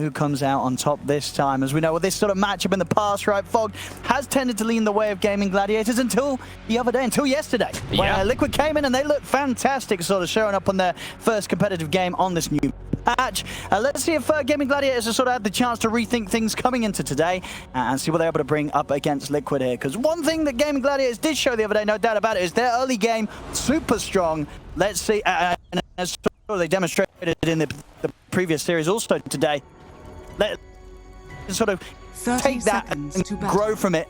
who comes out on top this time. As we know, with this sort of matchup in the past, right, Fog has tended to lean the way of Gaming Gladiators until the other day, until yesterday, where Liquid came in and they looked fantastic, sort of showing up on their first competitive game on this new patch. Let's see if Gaming Gladiators have sort of had the chance to rethink things coming into today and see what they're able to bring up against Liquid here. Because one thing that Gaming Gladiators did show the other day, no doubt about it, is their early game super strong. Let's see, and as they demonstrated in the previous series also today, let's sort of take that and grow from it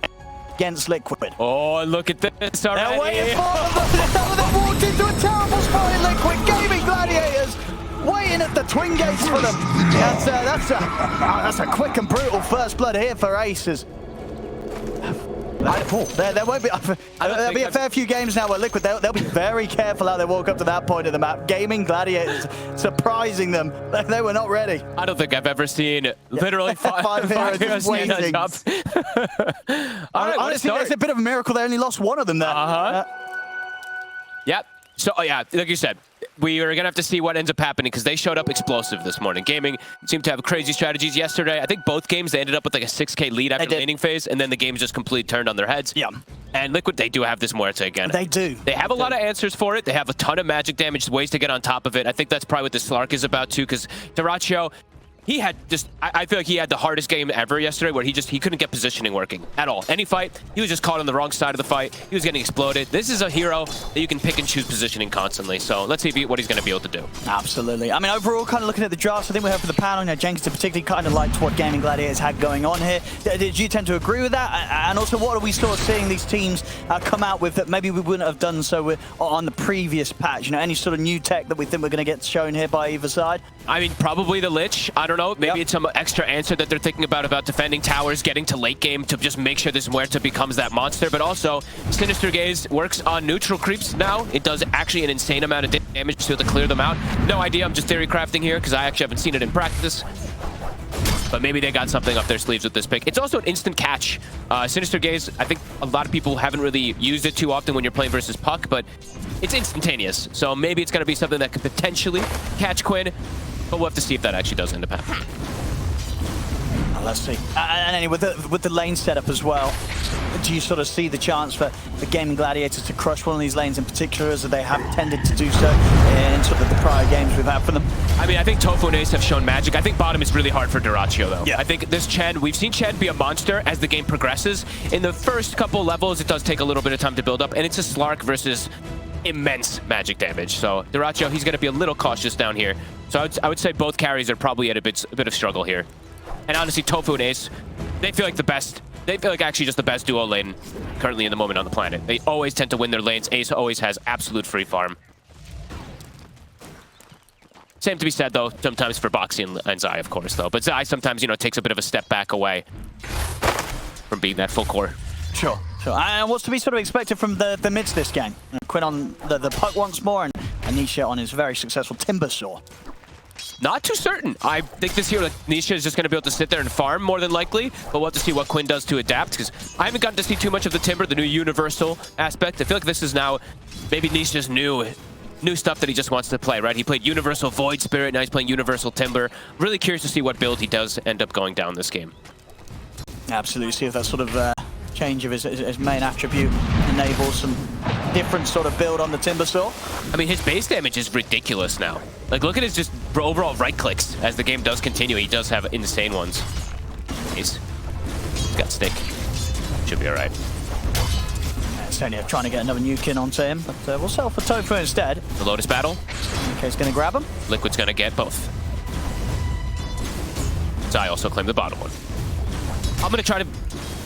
against Liquid. Oh, look at this already. They're waiting for them. They walked into a terrible spot in Liquid. Gaming Gladiators waiting at the twin gates for them. That's a quick and brutal first blood here for Aces. There won't be. There'll be a fair few games now where Liquid they'll be very careful how they walk up to that point of the map. Gaming Gladiators surprising them. They were not ready. I don't think I've ever seen literally five heroes stand on top. Honestly, it's a bit of a miracle they only lost one of them there. Yep. So, yeah, like you said, we are going to have to see what ends up happening because they showed up explosive this morning. Gaming seemed to have crazy strategies yesterday. I think both games, they ended up with like a 6K lead after the laning phase, and then the game just completely turned on their heads. Yeah. And Liquid, they do have this Muerta again. They do. They have a lot of answers for it. They have a ton of magic damage, ways to get on top of it. I think that's probably what the Slark is about, too, because dyrachyo, he had just, I feel like he had the hardest game ever yesterday where he couldn't get positioning working at all. Any fight, he was just caught on the wrong side of the fight. He was getting exploded. This is a hero that you can pick and choose positioning constantly. So let's see what he's going to be able to do. Absolutely. I mean, overall, kind of looking at the drafts, I think we have for the panel, you know, Jenkins particularly kind of liked what Gaming Gladiators had going on here. Did you tend to agree with that? And also, what are we sort of seeing these teams come out with that maybe we wouldn't have done so with on the previous patch? You know, any sort of new tech that we think we're going to get shown here by either side? I mean, probably the Lich. I don't know. Maybe it's some extra answer that they're thinking about defending towers, getting to late game to just make sure this Muerta becomes that monster. But also, Sinister Gaze works on neutral creeps now. It does actually an insane amount of damage to clear them out. No idea. I'm just theory crafting here because I actually haven't seen it in practice. But maybe they got something up their sleeves with this pick. It's also an instant catch. Sinister Gaze, I think a lot of people haven't really used it too often when you're playing versus Puck, but it's instantaneous. So maybe it's going to be something that could potentially catch Quinn. But we'll have to see if that actually does end up happening. Let's see. And anyway, with the lane setup as well, do you sort of see the chance for the Gaming Gladiators to crush one of these lanes in particular, as they have tended to do so in sort of the prior games we've had for them? I mean, I think Tofu and Ace have shown magic. I think bottom is really hard for dyrachyo, though. Yeah. I think this Chen, we've seen Chen be a monster as the game progresses. In the first couple levels, it does take a little bit of time to build up, and it's a Slark versus immense magic damage. So dyrachyo, he's going to be a little cautious down here. So I would say both carries are probably at a bit of struggle here. And honestly, Tofu and Ace, they feel like the best. They feel like actually just the best duo lane currently in the moment on the planet. They always tend to win their lanes. Ace always has absolute free farm. Same to be said, though, sometimes for Boxy and Zai, of course, though. But Zai sometimes, you know, takes a bit of a step back away from being that full core. Sure. And what's to be sort of expected from the mids this game? Quinn on the Puck once more, and Anisha on his very successful Timbersaw. Not too certain. I think this hero, Nisha, is just going to be able to sit there and farm more than likely, but we'll have to see what Quinn does to adapt, because I haven't gotten to see too much of the Timber, the new universal aspect. I feel like this is now maybe Nisha's new stuff that he just wants to play, right? He played Universal Void Spirit, now he's playing Universal Timber. Really curious to see what build he does end up going down this game. Absolutely. See if that sort of change of his main attribute enables some different sort of build on the Timbersaw. I mean, his base damage is ridiculous now. Like, look at his just overall right clicks as the game does continue. He does have insane ones. He's got stick. Should be all right. Sonya trying to get another nuke in onto him, but we'll settle for Tofu instead. The Lotus battle. Okay, he's going to grab him. Liquid's going to get both. Zai also claimed the bottom one.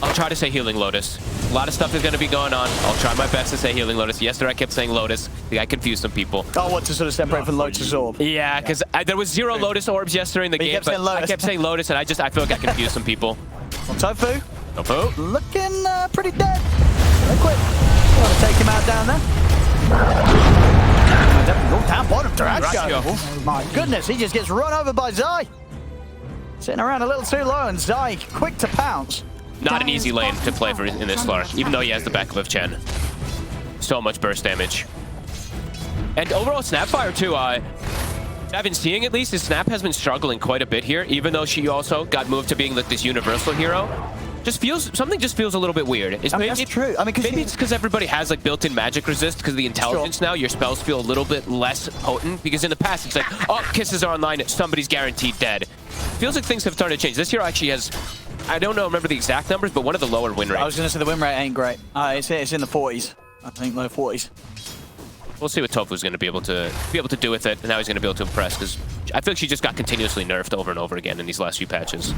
I'll try to say Healing Lotus. A lot of stuff is going to be going on. I'll try my best to say Healing Lotus. Yesterday I kept saying Lotus. I think I confused some people. Oh, what, to sort of separate from Lotus Orb? Yeah, because there was 0 Lotus Orbs yesterday in the game, but I kept saying Lotus, and I feel like I confused some people. Well, Tofu. Tofu. Looking pretty dead. Quick. Want to take him out down there? Oh, down bottom, dyrachyo. Oh, my goodness, he just gets run over by Zai. Sitting around a little too low, and Zai quick to pounce. Not an easy lane to play for in this Slark, even though he has the backup of Chen. So much burst damage. And overall Snapfire too, I've been seeing at least is Snap has been struggling quite a bit here, even though she also got moved to being like this universal hero. Something just feels a little bit weird. That's true. I mean, maybe it's because everybody has like built-in magic resist because of the intelligence now. Your spells feel a little bit less potent because in the past it's like, oh, kisses are online, somebody's guaranteed dead. Feels like things have started to change. This hero actually has, I don't remember the exact numbers, but one of the lower win rates. I was going to say the win rate ain't great. It's in the 40s. I think low 40s. We'll see what Tofu's going to be able to do with it, and now he's going to be able to impress because I feel like she just got continuously nerfed over and over again in these last few patches.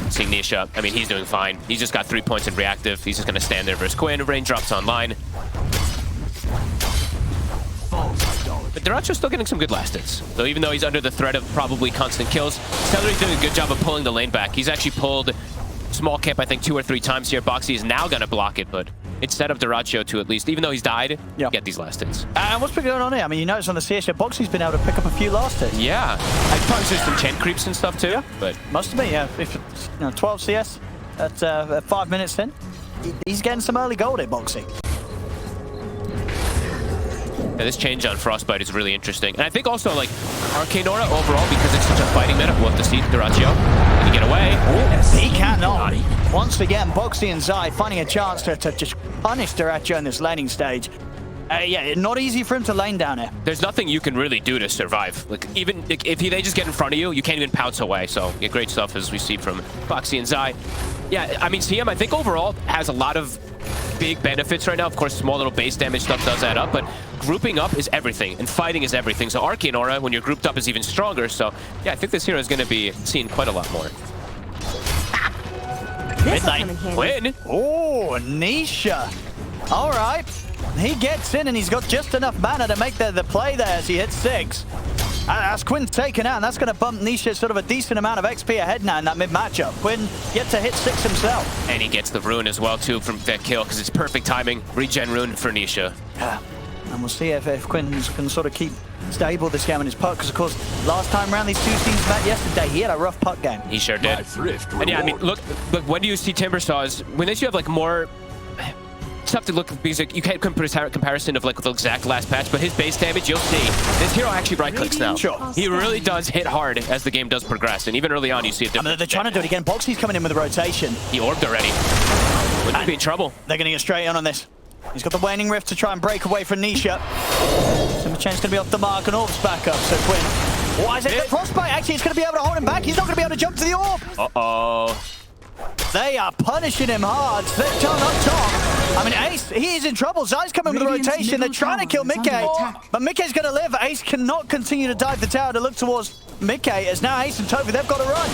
Seeing Nisha, I mean, he's doing fine. He's just got 3 points in reactive. He's just going to stand there versus Quinn. Raindrops online. But Dyrachyo's still getting some good last hits. So even though he's under the threat of probably constant kills, Celery's doing a good job of pulling the lane back. He's actually pulled small camp, I think, 2 or 3 times here. Boxy is now going to block it, but it's set up Dyrachyo to at least, even though he's died, get these last hits. And what's been going on here? I mean, you notice on the CS, Boxy's been able to pick up a few last hits. Yeah. I probably there's some chain creeps and stuff too, but... Must have been, yeah. If 12 CS at 5 minutes in, he's getting some early gold at Boxy. Yeah, this change on Frostbite is really interesting. And I think also, like, Arcane Aura overall, because it's such a fighting meta, we'll have to see Dyrachyo. Can he get away? Ooh, he cannot. Once again, Boxy and Zai finding a chance to just punish Dyrachyo in this laning stage. Yeah, not easy for him to lane down here. There's nothing you can really do to survive. Like, even if they just get in front of you, you can't even pounce away. So, yeah, great stuff as we see from Boxy and Zai. Yeah, I mean, CM, I think overall has a lot of big benefits right now. Of course, small little base damage stuff does add up, but grouping up is everything, and fighting is everything. So Arcane Aura, when you're grouped up, is even stronger. So, yeah, I think this hero is going to be seen quite a lot more. Midnight win. Oh, Nisha. All right. He gets in, and he's got just enough mana to make the play there as he hits 6. As Quinn's taken out, and that's going to bump Nisha sort of a decent amount of XP ahead now in that mid matchup. Quinn yet to hit 6 himself. And he gets the rune as well, too, from that kill, because it's perfect timing. Regen rune for Nisha. Yeah. And we'll see if Quinn can sort of keep stable this game in his puck, because, of course, last time around these two teams met yesterday, he had a rough puck game. He sure did. And yeah, I mean, look, when do you see Timbersaw? When you have, like, more... It's tough to look because you can't compare comparison of like with the exact last patch, but his base damage, you'll see. This hero actually right clicks now. Sure. He really does hit hard as the game does progress, and even early on you see it. I mean, they're trying to do it again. Boxy's coming in with a rotation. He orbed already. Wouldn't be in trouble. They're going to get straight on this. He's got the Waning Rift to try and break away from Nisha. Timberchang's going to be off the mark and Orb's back up, so Quinn. Why is it the Frostbite? Actually, it's going to be able to hold him back. He's not going to be able to jump to the Orb. Uh-oh. They are punishing him hard. Slick on top. I mean, Ace, he is in trouble. Zai's coming with a rotation. They're trying to kill Mickey, but Mickey's going to live. Ace cannot continue to dive the tower to look towards Mickey, as now Ace and Tofu, they've got to run.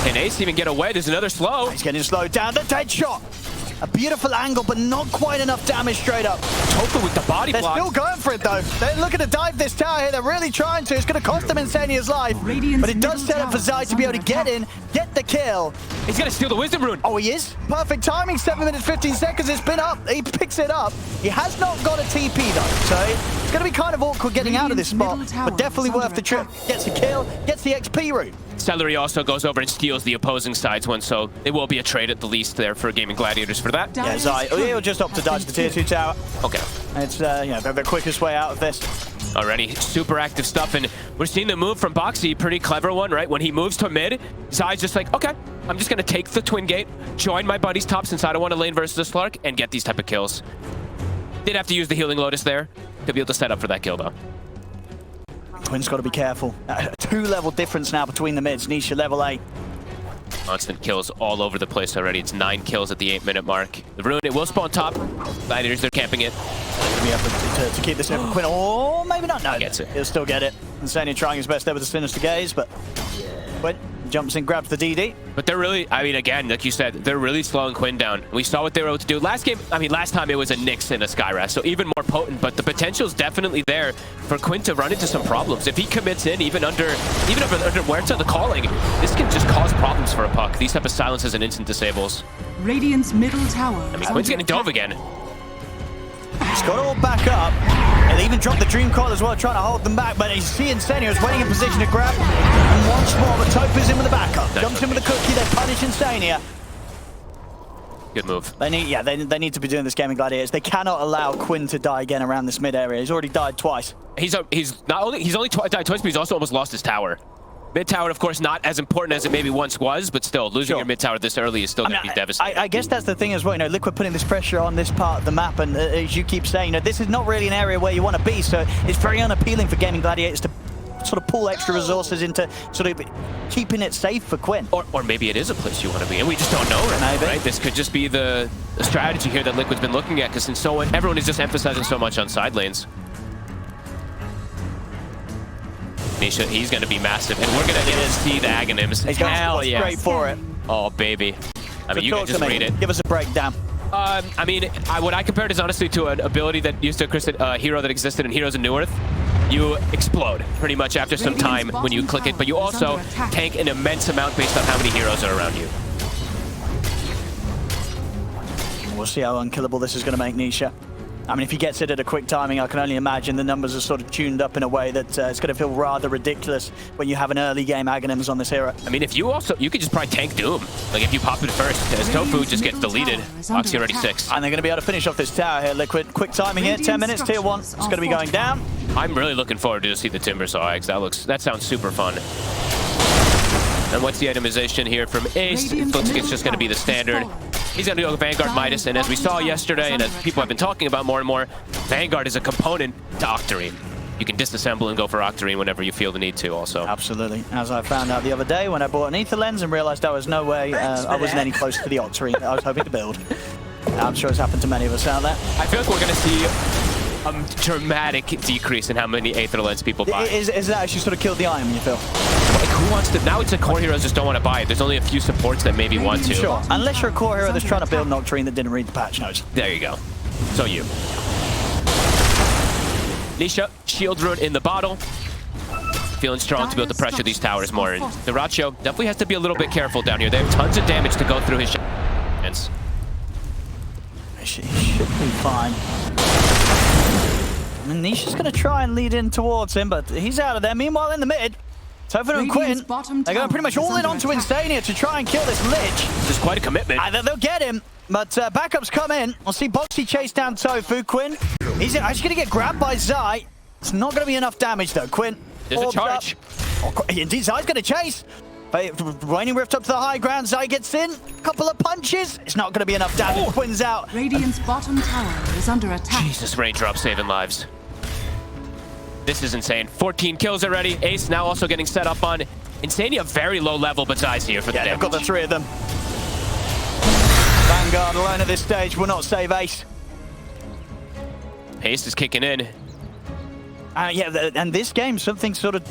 Can Ace even get away? There's another slow. He's getting slowed down. The dead shot. A beautiful angle, but not quite enough damage straight up. Tofu with the body block. They're still going for it, though. They're looking to dive this tower here. They're really trying to. It's going to cost them Insania's life. But it does set up for Zai to be able to get in, get the kill. He's going to steal the Wisdom Rune. Oh, he is? Perfect timing. 7 minutes, 15 seconds. It's been up. He picks it up. He has not got a TP, though. So it's going to be kind of awkward getting out of this spot, but definitely worth the trip. Gets a kill, gets the XP route. Celery also goes over and steals the opposing side's one, so it will be a trade at the least there for Gaming Gladiators for that. Yeah, Zai, he'll just opt to dodge the tier 2 tower. Okay. It's the quickest way out of this. Already super active stuff, and we're seeing the move from Boxy, pretty clever one, right? When he moves to mid, Zai's just like, okay, I'm just gonna take the Twin Gate, join my buddy's top since I don't want to lane versus the Slark, and get these type of kills. Did have to use the Healing Lotus there to be able to set up for that kill, though. Quinn's got to be careful. 2-level difference now between the mids. Nisha level 8. Constant kills all over the place already. It's 9 kills at the 8-minute mark. The Rune, it will spawn top. Gladiators, they're camping it. We have to keep this in for Quinn. Oh, maybe not. No, he gets it. He'll still get it. Insania trying his best there with the Sinister Gaze, but Quinn jumps in, grabs the DD. But they're really, I mean, again, like you said, they're really slowing Quinn down. We saw what they were able to do. Last time it was a Nyx and a Skywrath, so even more potent, but the potential's definitely there for Quinn to run into some problems. If he commits in, even under Muerta, the calling, this can just cause problems for a puck. These type of silences and instant disables. Radiant's middle tower. I mean, Quinn's getting dove again. He's got it all back up. And they even dropped the Dream Coil as well, trying to hold them back. But you see Insania is waiting in position to grab. And once more, the Tofu's in with the backup. Jumps in with the cookie, they punish Insania. Good move. They need to be doing this Gaming Gladiators. They cannot allow Quinn to die again around this mid area. He's already died twice. He's only died twice, but he's also almost lost his tower. Mid tower, of course, not as important as it maybe once was, but still, losing your mid tower this early is still going to be devastating. I guess that's the thing as well. You know, Liquid putting this pressure on this part of the map, and as you keep saying, you know, this is not really an area where you want to be. So it's very unappealing for Gaming Gladiators to sort of pull extra resources into sort of keeping it safe for Quinn. Or maybe it is a place you want to be, and we just don't know right? This could just be the strategy here that Liquid's been looking at, because everyone is just emphasizing so much on side lanes. Nisha, he's going to be massissive, and we're going to get to see the Aghanims. He's going straight for it. Oh, baby. I mean, you can just read it. Give us a breakdown. I mean, what I compared is honestly to an ability that used to exist, a hero that existed in Heroes of New Earth. You explode pretty much after some time when you click it, but you also tank an immense amount based on how many heroes are around you. We'll see how unkillable this is going to make Nisha. I mean, if he gets it at a quick timing, I can only imagine the numbers are sort of tuned up in a way that it's going to feel rather ridiculous when you have an early game Aghanims on this hero. I mean, if you could just probably tank Doom. Like, if you pop it first, as Tofu just gets deleted. Oxy already 6. And they're going to be able to finish off this tower here, Liquid. Quick timing here, 10 minutes, tier 1. It's going to be going down. I'm really looking forward to see the Timbersaw eggs. That sounds super fun. And what's the itemization here from Ace? It looks like it's just going to be the standard. He's going to go Vanguard Midas, and as we saw yesterday, and as people have been talking about more and more, Vanguard is a component to Octarine. You can disassemble and go for Octarine whenever you feel the need to also. Absolutely. As I found out the other day when I bought an Ether Lens and realized I was no way, I wasn't any closer to the Octarine I was hoping to build. I'm sure it's happened to many of us out there. I feel like we're going to see a dramatic decrease in how many Aether Lens people buy. Is that actually sort of killed the item, you feel? Like, who wants to? Now it's a core heroes just don't want to buy it. There's only a few supports that maybe want to. Sure, unless you're a core hero that's trying to build Nocturne that didn't read the patch notes. There you go. So you. Nisha, shield rune in the bottle. Feeling strong to be able to pressure these towers more. And dyrachyo definitely has to be a little bit careful down here. They have tons of damage to go through his hands. She should be fine. I mean, Nisha's going to try and lead in towards him, but he's out of there. Meanwhile, in the mid, Tofu and Quinn, they're going pretty much all in onto Insania to try and kill this Lich. This is quite a commitment. They'll get him, but backups come in. We'll see Boxy chase down Tofu. Quinn, he's actually going to get grabbed by Zai. It's not going to be enough damage, though. Quinn, there's a charge. Indeed, Zai's going to chase. Waning Rift up to the high ground. Zai gets in. Couple of punches. It's not going to be enough damage. Quinn's out. Radiant's bottom tower is under attack. Jesus, raindrop saving lives. This is insane. 14 kills already. Ace now also getting set up on Insania, very low level, but Zai's here for the damage. They've got the 3 of them. Vanguard alone at this stage will not save Ace. Ace is kicking in. And this game, something sort of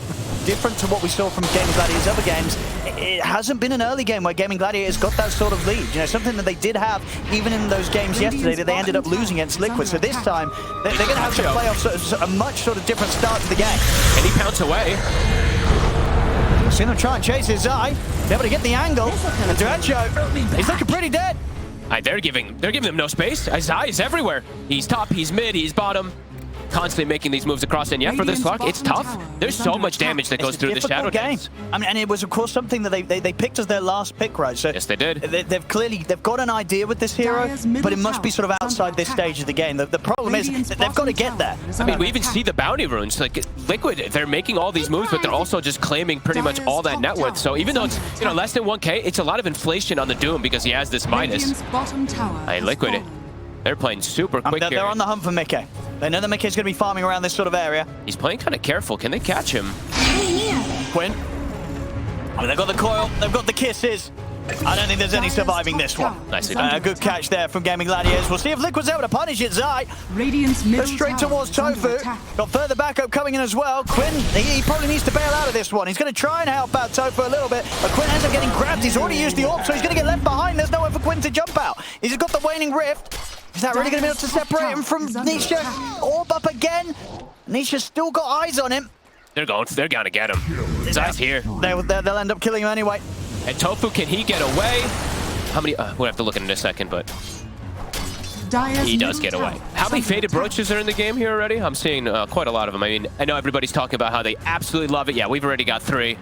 different to what we saw from Gaming Gladiators' other games. It hasn't been an early game where Gaming Gladiators got that sort of lead. You know, something that they did have even in those games yesterday that they ended up losing against Liquid. So this time, they're going to have to play off a much sort of different start to the game. And he pounds away. Seen them try and chase his eye. They're able to get the angle. And dyrachyo, he's looking pretty dead. They're giving them no space. Zai is everywhere. He's top, he's mid, he's bottom. Constantly making these moves across, and yeah, for this Slark, it's tough. There's so much damage that goes through the shadow game. I mean, and it was of course something that they picked as their last pick, right? So yes, they did. They've got an idea with this hero, but it must be sort of outside this stage of the game. The problem is that they've got to get there. I mean, we even see the bounty runes. Like Liquid, they're making all these moves, but they're also just claiming pretty much all that net worth. So even though it's less than 1K, it's a lot of inflation on the Doom because he has this minus. Hey, Liquid. They're playing super quick here. They're on the hunt for Mickey. They know that Mickey's going to be farming around this sort of area. He's playing kind of careful. Can they catch him? Quinn. I mean, they've got the coil. They've got the kisses. I don't think there's any surviving this one. Nicely done. A good catch there from Gaming Gladiators. We'll see if Liquid's able to punish it. Zai goes straight towards Tofu. Got further backup coming in as well. Quinn, he probably needs to bail out of this one. He's going to try and help out Tofu a little bit, but Quinn ends up getting grabbed. He's already used the orb, so he's going to get left behind. There's nowhere for Quinn to jump out. He's got the Waning Rift. Is that really going to be able to separate him from Nisha? Orb up again. Nisha's still got eyes on him. They're going to get him. Zai's here. They'll end up killing him anyway. And Tofu, can he get away? How many? We'll have to look in a second, but he does get away. How many Faded Brooches are in the game here already? I'm seeing quite a lot of them. I mean, I know everybody's talking about how they absolutely love it. Yeah, we've already got 3.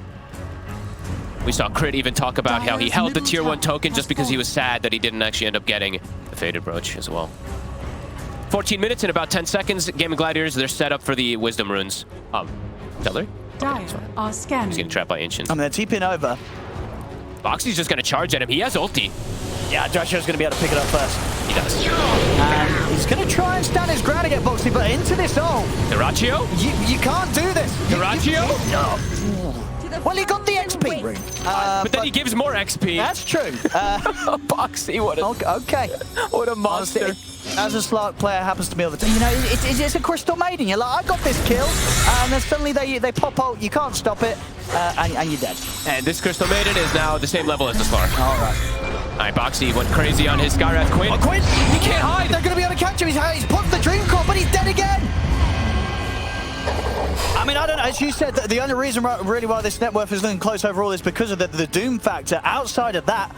We saw Crit even talk about how he held the tier 1 token just because he was sad that he didn't actually end up getting the Faded Brooch as well. 14 minutes and about 10 seconds. Gaming Gladiators, they're set up for the Wisdom Runes. Teller? Dire are scanning. He's getting trapped by Ancient. I mean, they're TPing over. Boxy's just going to charge at him. He has ulti. Yeah, Drachyo's going to be able to pick it up first. He does. And he's going to try and stand his ground against Boxy, but into this ult. Dyrachyo? You can't do this. Dyrachyo? Well, he got the XP. But then he gives more XP. That's true. Boxy, what a... Okay. What a monster. As a Slark player happens to me all the time. You know, it's a Crystal Maiden. You're like, I got this kill. And then suddenly they pop out. You can't stop it. And you're dead. And this Crystal Maiden is now the same level as the Slark. All right. All right, Boxy went crazy on his Skywrath Quinn. Oh, Quinn! He can't hide. They're going to be able to catch him. He's put the Dream Core, but he's dead again. I mean, I don't know. As you said, the only reason really why this net worth is looking close overall is because of the Doom factor. Outside of that,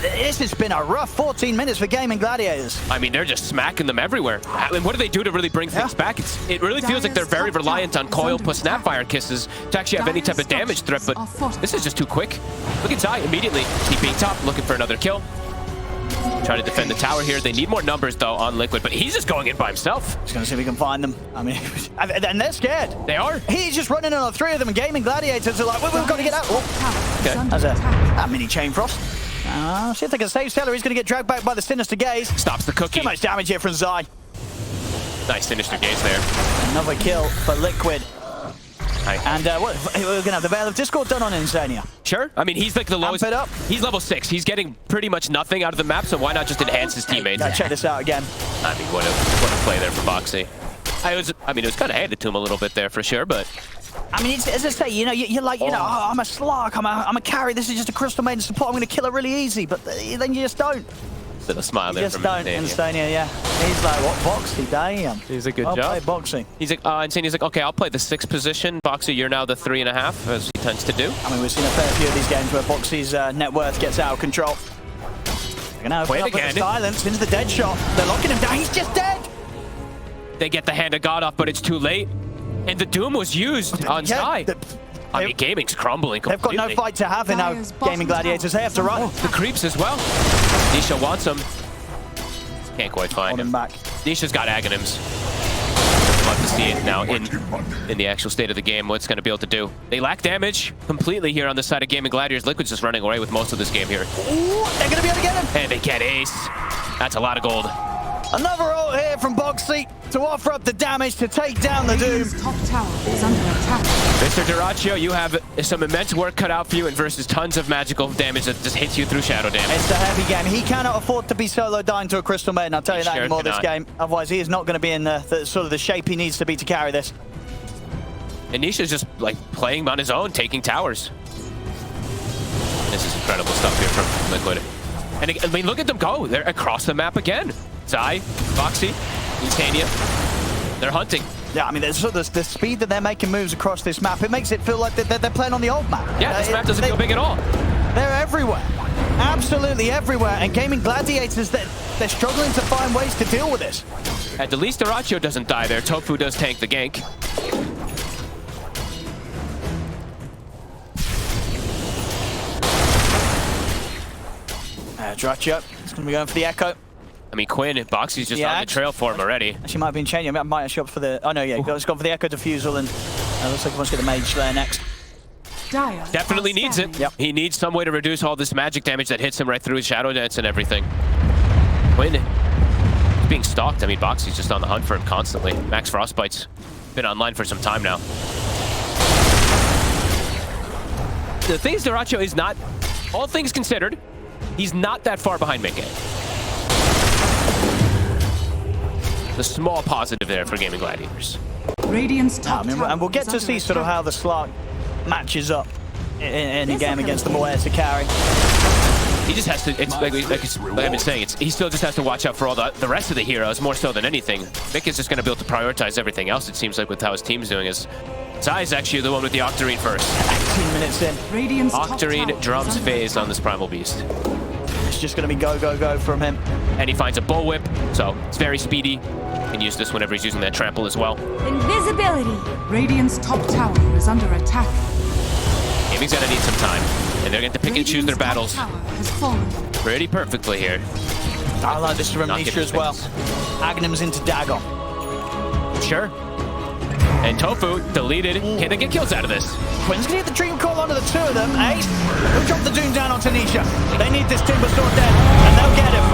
this has been a rough 14 minutes for Gaming Gladiators. I mean, they're just smacking them everywhere. I mean, what do they do to really bring things back? It really feels like they're very reliant on Coil plus Snapfire Kisses to actually have any type of damage threat, but this is just too quick. Look at Zai immediately. Keeping top, looking for another kill. Try to defend the tower here. They need more numbers, though, on Liquid, but he's just going in by himself. Just going to see if we can find them. I mean, and they're scared. They are. He's just running on 3 of them, and Gaming Gladiators are like, we've got to get out. Oh. Okay. That's a mini Chain Frost. See if they can save Stellar. He's going to get dragged back by the Sinister Gaze. Stops the cookie. Too much damage here from Zai. Nice Sinister Gaze there. Another kill for Liquid. Right. And we're going to have the Veil of Discord done on Insania. Sure. I mean, he's like the lowest. Amp it up. He's level 6. He's getting pretty much nothing out of the map, so why not just enhance his teammates? Check this out again. I mean, what a play there for Boxy. It was kind of handed to him a little bit there for sure, but... I mean, as I say, you know, you're like, you know, oh, I'm a Slark, I'm a carry, this is just a Crystal Maiden support, I'm going to kill her really easy, but then you just don't. Little smile there just from don't, Instania, yeah. He's like, what, Boxy, damn. He's a good I'll job. play Boxy. He's like, Instania's like, okay, I'll play the 6th position. Boxy, you're now the 3.5, as he tends to do. I mean, we've seen a fair few of these games where Boxy's net worth gets out of control. They're going to open up with the silence into the dead shot. They're locking him down, he's just dead! They get the Hand of God off, but it's too late. And the Doom was used on Zai. I mean, gaming's crumbling completely. They've got no fight to have in our Gaming Gladiators. They have to run. The creeps as well. Nisha wants him. Can't quite find him. Back. Nisha's got Aghanims. Love to see it now in the actual state of the game, what it's going to be able to do. They lack damage completely here on the side of Gaming Gladiators. Liquid's just running away with most of this game here. Ooh, they're going to be able to get him. And they get Ace. That's a lot of gold. Another ult here from Boxy to offer up the damage to take down the Doom. Top tower is under attack. Mr. Dyrachyo, you have some immense work cut out for you and versus tons of magical damage that just hits you through shadow damage. It's a heavy game. He cannot afford to be solo dying to a Crystal Maiden, I'll tell you that anymore this game. Otherwise, he is not going to be in the sort of the shape he needs to be to carry this. And Nisha's just like playing on his own, taking towers. This is incredible stuff here from Liquid. And I mean, look at them go. They're across the map again. Zai, Boxy, Insania. They're hunting. Yeah, I mean, the speed that they're making moves across this map, it makes it feel like they're playing on the old map. Yeah, this map doesn't feel big at all. They're everywhere. Absolutely everywhere. And Gaming Gladiators, they're struggling to find ways to deal with this. At least Dyrachyo doesn't die there. Tofu does tank the gank. Dyrachyo is going to be going for the Echo. I mean, Quinn and Boxy's just on the trail for him already. She might have been changing. I might have shopped for the... Oh, no, yeah. He's gone for the Echo Defusal, and looks like he wants to get the Mage Slayer next. Definitely needs it. Yep. He needs some way to reduce all this magic damage that hits him right through his Shadow Dance and everything. Quinn being stalked. I mean, Boxy's just on the hunt for him constantly. Max Frostbite's been online for some time now. The thing is, Dyrachyo is not, all things considered, he's not that far behind mid game. The small positive there for Gaming Gladiators. Radiant's top tower and we'll get to see sort of how the Slark matches up in a game against the Muerta carry. He just has to, it's like I've been saying, he still just has to watch out for all the rest of the heroes, more so than anything. Mick is just going to be able to prioritize everything else, it seems like, with how his team's doing. Zai is actually the one with the Octarine first. 18 minutes in. Radiant's Octarine drums phase on this Primal Beast. It's just going to be go, go, go from him. And he finds a bullwhip, so it's very speedy. He can use this whenever he's using that trample as well. Invisibility. Radiant's top tower is under attack. Gaming's gonna need some time. And they're going to pick and choose their battles pretty perfectly here. I like this from Nisha as well. Agnum's into Dagon. Sure. And Tofu deleted. Can they get kills out of this? Quinn's gonna get the Dream Call onto the two of them. Ace will drop the Doom down onto Nisha. They need this Timbersaw dead, and they'll get him.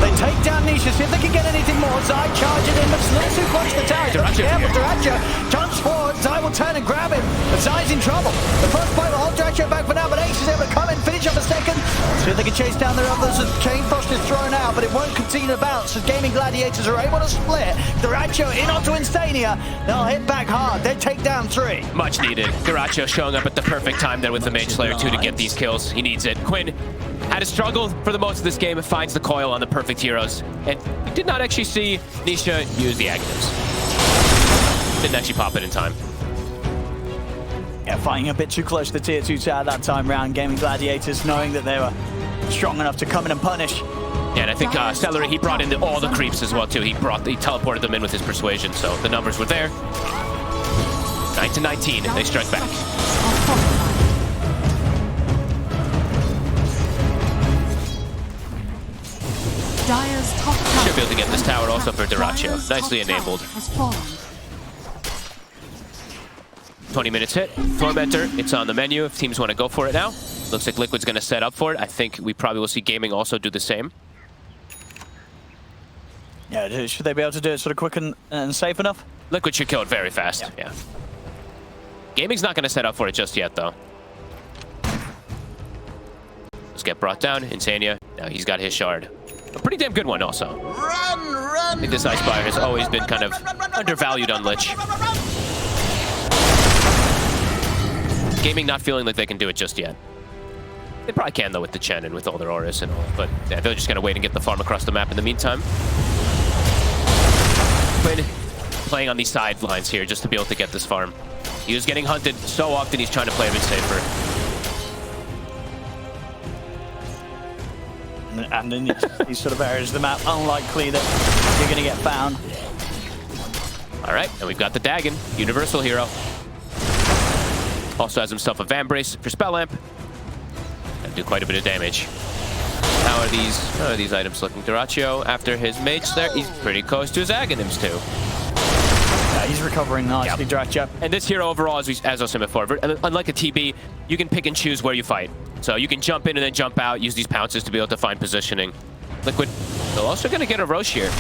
They take down Nisha, see if they can get anything more. Zai charging in, but it's a little too close to the tower. Careful, Dyrachyo turns forward. Zai will turn and grab him, but Zai's in trouble. The first play will hold Dyrachyo back for now, but Ace is able to come in, finish up a second. See if they can chase down their others as Chain Frost is thrown out, but it won't continue to bounce as Gaming Gladiators are able to split. Dyrachyo in onto Instania. They'll hit back hard. They take down 3. Much needed. Dyrachyo showing up at the perfect time there with the Mage Slayer 2 to get these kills. He needs it. Quinn had a struggle for the most of this game and finds the coil on the perfect heroes. And we did not actually see Nisha use the Agnums. Didn't actually pop it in time. Yeah, fighting a bit too close to the tier 2 tower that time round. Gaming Gladiators knowing that they were strong enough to come in and punish. Yeah, and I think Celery, he brought in all the creeps as well too. He teleported them in with his persuasion, so the numbers were there. 9 to 19, they strike back. Dire's top tower. Should be able to get this tower also for Dyrachyo. Nicely enabled. 20 minutes hit. Tormentor, it's on the menu if teams want to go for it now. Looks like Liquid's going to set up for it. I think we probably will see Gaming also do the same. Yeah, should they be able to do it sort of quick and safe enough? Liquid should kill it very fast, yeah. Gaming's not going to set up for it just yet, though. Let's get brought down. Insania, now he's got his shard. A pretty damn good one, also. I think this Ice Spire has always been kind of undervalued on Lich. Gaming not feeling like they can do it just yet. They probably can, though, with the Chen and with all their auras and all. But yeah, they're just going to wait and get the farm across the map in the meantime. Quinn playing on these sidelines here just to be able to get this farm. He was getting hunted so often, he's trying to play a bit safer. And in these sort of areas of the map, unlikely that you're going to get found. All right, and we've got the Dagon, universal hero. Also has himself a Vambrace for Spell Lamp. And do quite a bit of damage. How are these items looking? Dyrachyo, after his Mage Slayer, he's pretty close to his Aghanims too. Yeah, he's recovering nicely, Dyrachyo. And this hero overall, as I was saying before, unlike a TB, you can pick and choose where you fight. So you can jump in and then jump out, use these pounces to be able to find positioning. Liquid, they're also going to get a Roche here.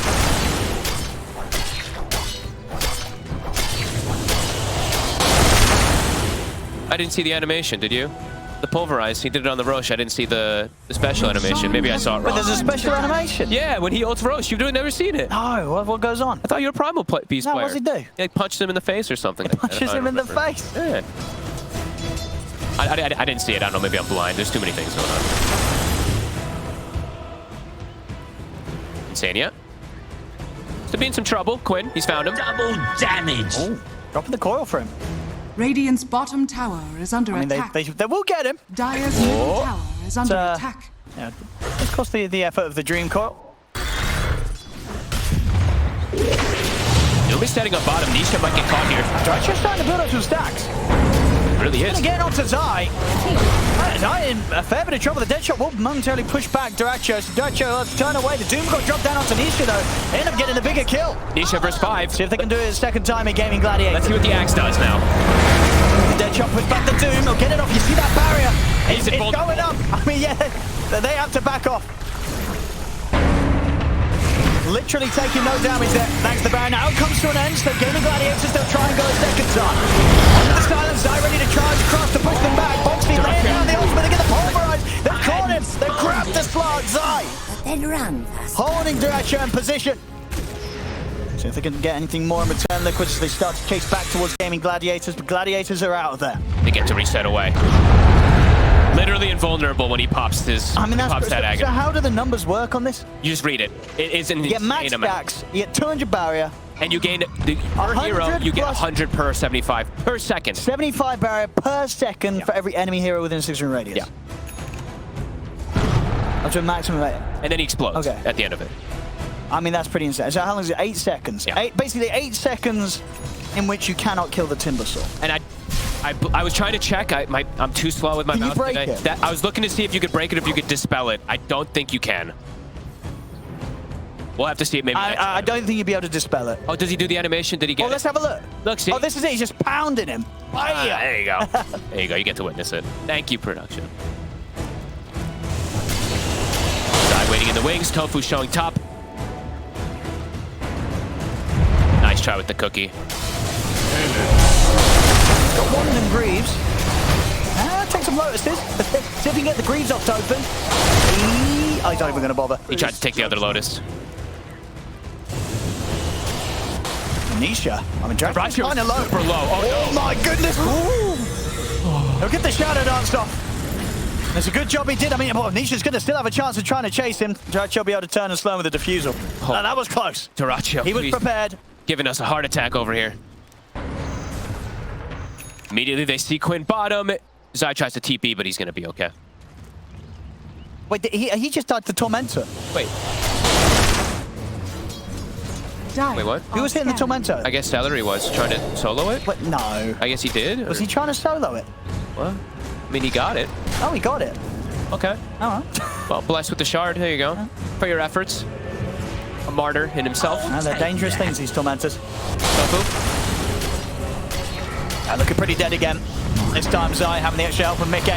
I didn't see the animation, did you? The Pulverize, he did it on the Roche. I didn't see the special animation. Maybe I saw it wrong. But there's a special animation? Yeah, when he ults Roche. You've never seen it. No, what goes on? I thought you were a Primal Beast player. No, what does he do? He punched him in the face or something. He punches him in the face? Yeah. I didn't see it. I don't know. Maybe I'm blind. There's too many things going on. Insania. To be in some trouble. Quinn, he's found him. Double damage. Oh, dropping the coil for him. Radiant's bottom tower is under attack. They will get him. Dire's middle tower is under attack. Yeah, of course, the effort of the Dream Coil. He'll be setting up bottom. Nisha might get caught here. Dyrachyo's starting to build up some stacks. Really is. Again onto Zai. Zai in a fair bit of trouble. The Deadshot will momentarily push back Dyrachyo. So Dyrachyo has to turn away. The Doom got dropped down onto Nisha, though. They end up getting the bigger kill. Nisha versus 5. See if they can do it a second time in Gaming Gladiator. Let's see what the Axe does now. The Deadshot push back the Doom. They'll get it off. You see that barrier? It's going up. I mean, yeah, they have to back off. Literally taking no damage there. Thanks to the barrier. Now it comes to an end. So Gaming Gladiators, they'll try and go a second time. Under the silence, Zai ready to charge across to push them back. Boxley laying down the ultimate. They get the Pulverize. They've caught him. They've grabbed the Slark. Zai Then run. holding Dyrachyo in position. See if they can get anything more in return. Liquid as they start to chase back towards Gaming Gladiators, but Gladiators are out of there. They get to reset away. Literally invulnerable when he pops his. I mean, pops that so Aghanim. how do the numbers work on this? You just read it. It is an You get max insane amount. stacks, you get 200 barrier, And you gain, per hero, you get 100 per 75 per second. 75 barrier per second for every enemy hero within a 6-ring radius. Yeah. Up to a maximum of 8. And then he explodes at the end of it. I mean, that's pretty insane. So how long is it? 8 seconds. Yeah. Basically 8 seconds in which you cannot kill the Timbersaw. And I was trying to check. I'm too slow with my mouse today. I was looking to see if you could break it, if you could dispel it. I don't think you can. We'll have to see it maybe. I don't think you'd be able to dispel it. Oh, does he do the animation? Did he get it? Let's have a look. Look, see. Oh, this is it. He's just pounding him. There you go. There you go. You get to witness it. Thank you, production. Side waiting in the wings. Tofu showing top. Nice try with the cookie. Got one of them Greaves. Take some Lotuses. See if we can get the Greaves off Tofu. Oh, he's not even going to bother. He tried to take the other Lotus. Nisha. I mean, Dyrachyo's kind of low. Super low. Oh my goodness. He'll get the shadow dance off. It's a good job he did. I mean, Nisha's going to still have a chance of trying to chase him. Dyrachyo will be able to turn and slow him with the defusal. That was close. Dyrachyo. He was prepared. Giving us a heart attack over here. Immediately they see Quinn bottom. Zai tries to TP, but he's going to be okay. Wait, he just died to Tormentor. Wait. Wait, what? Who was hitting the Tormentor? I guess Celery was trying to solo it? Wait, no. I guess he did? Was he trying to solo it? What? I mean, he got it. Oh, he got it. Okay. All right. Well, blessed with the shard. There you go. For your efforts. A martyr in himself. They're dangerous things, these Tormentors. Tofu. Looking pretty dead again. This time Zai having the extra help from Mickey.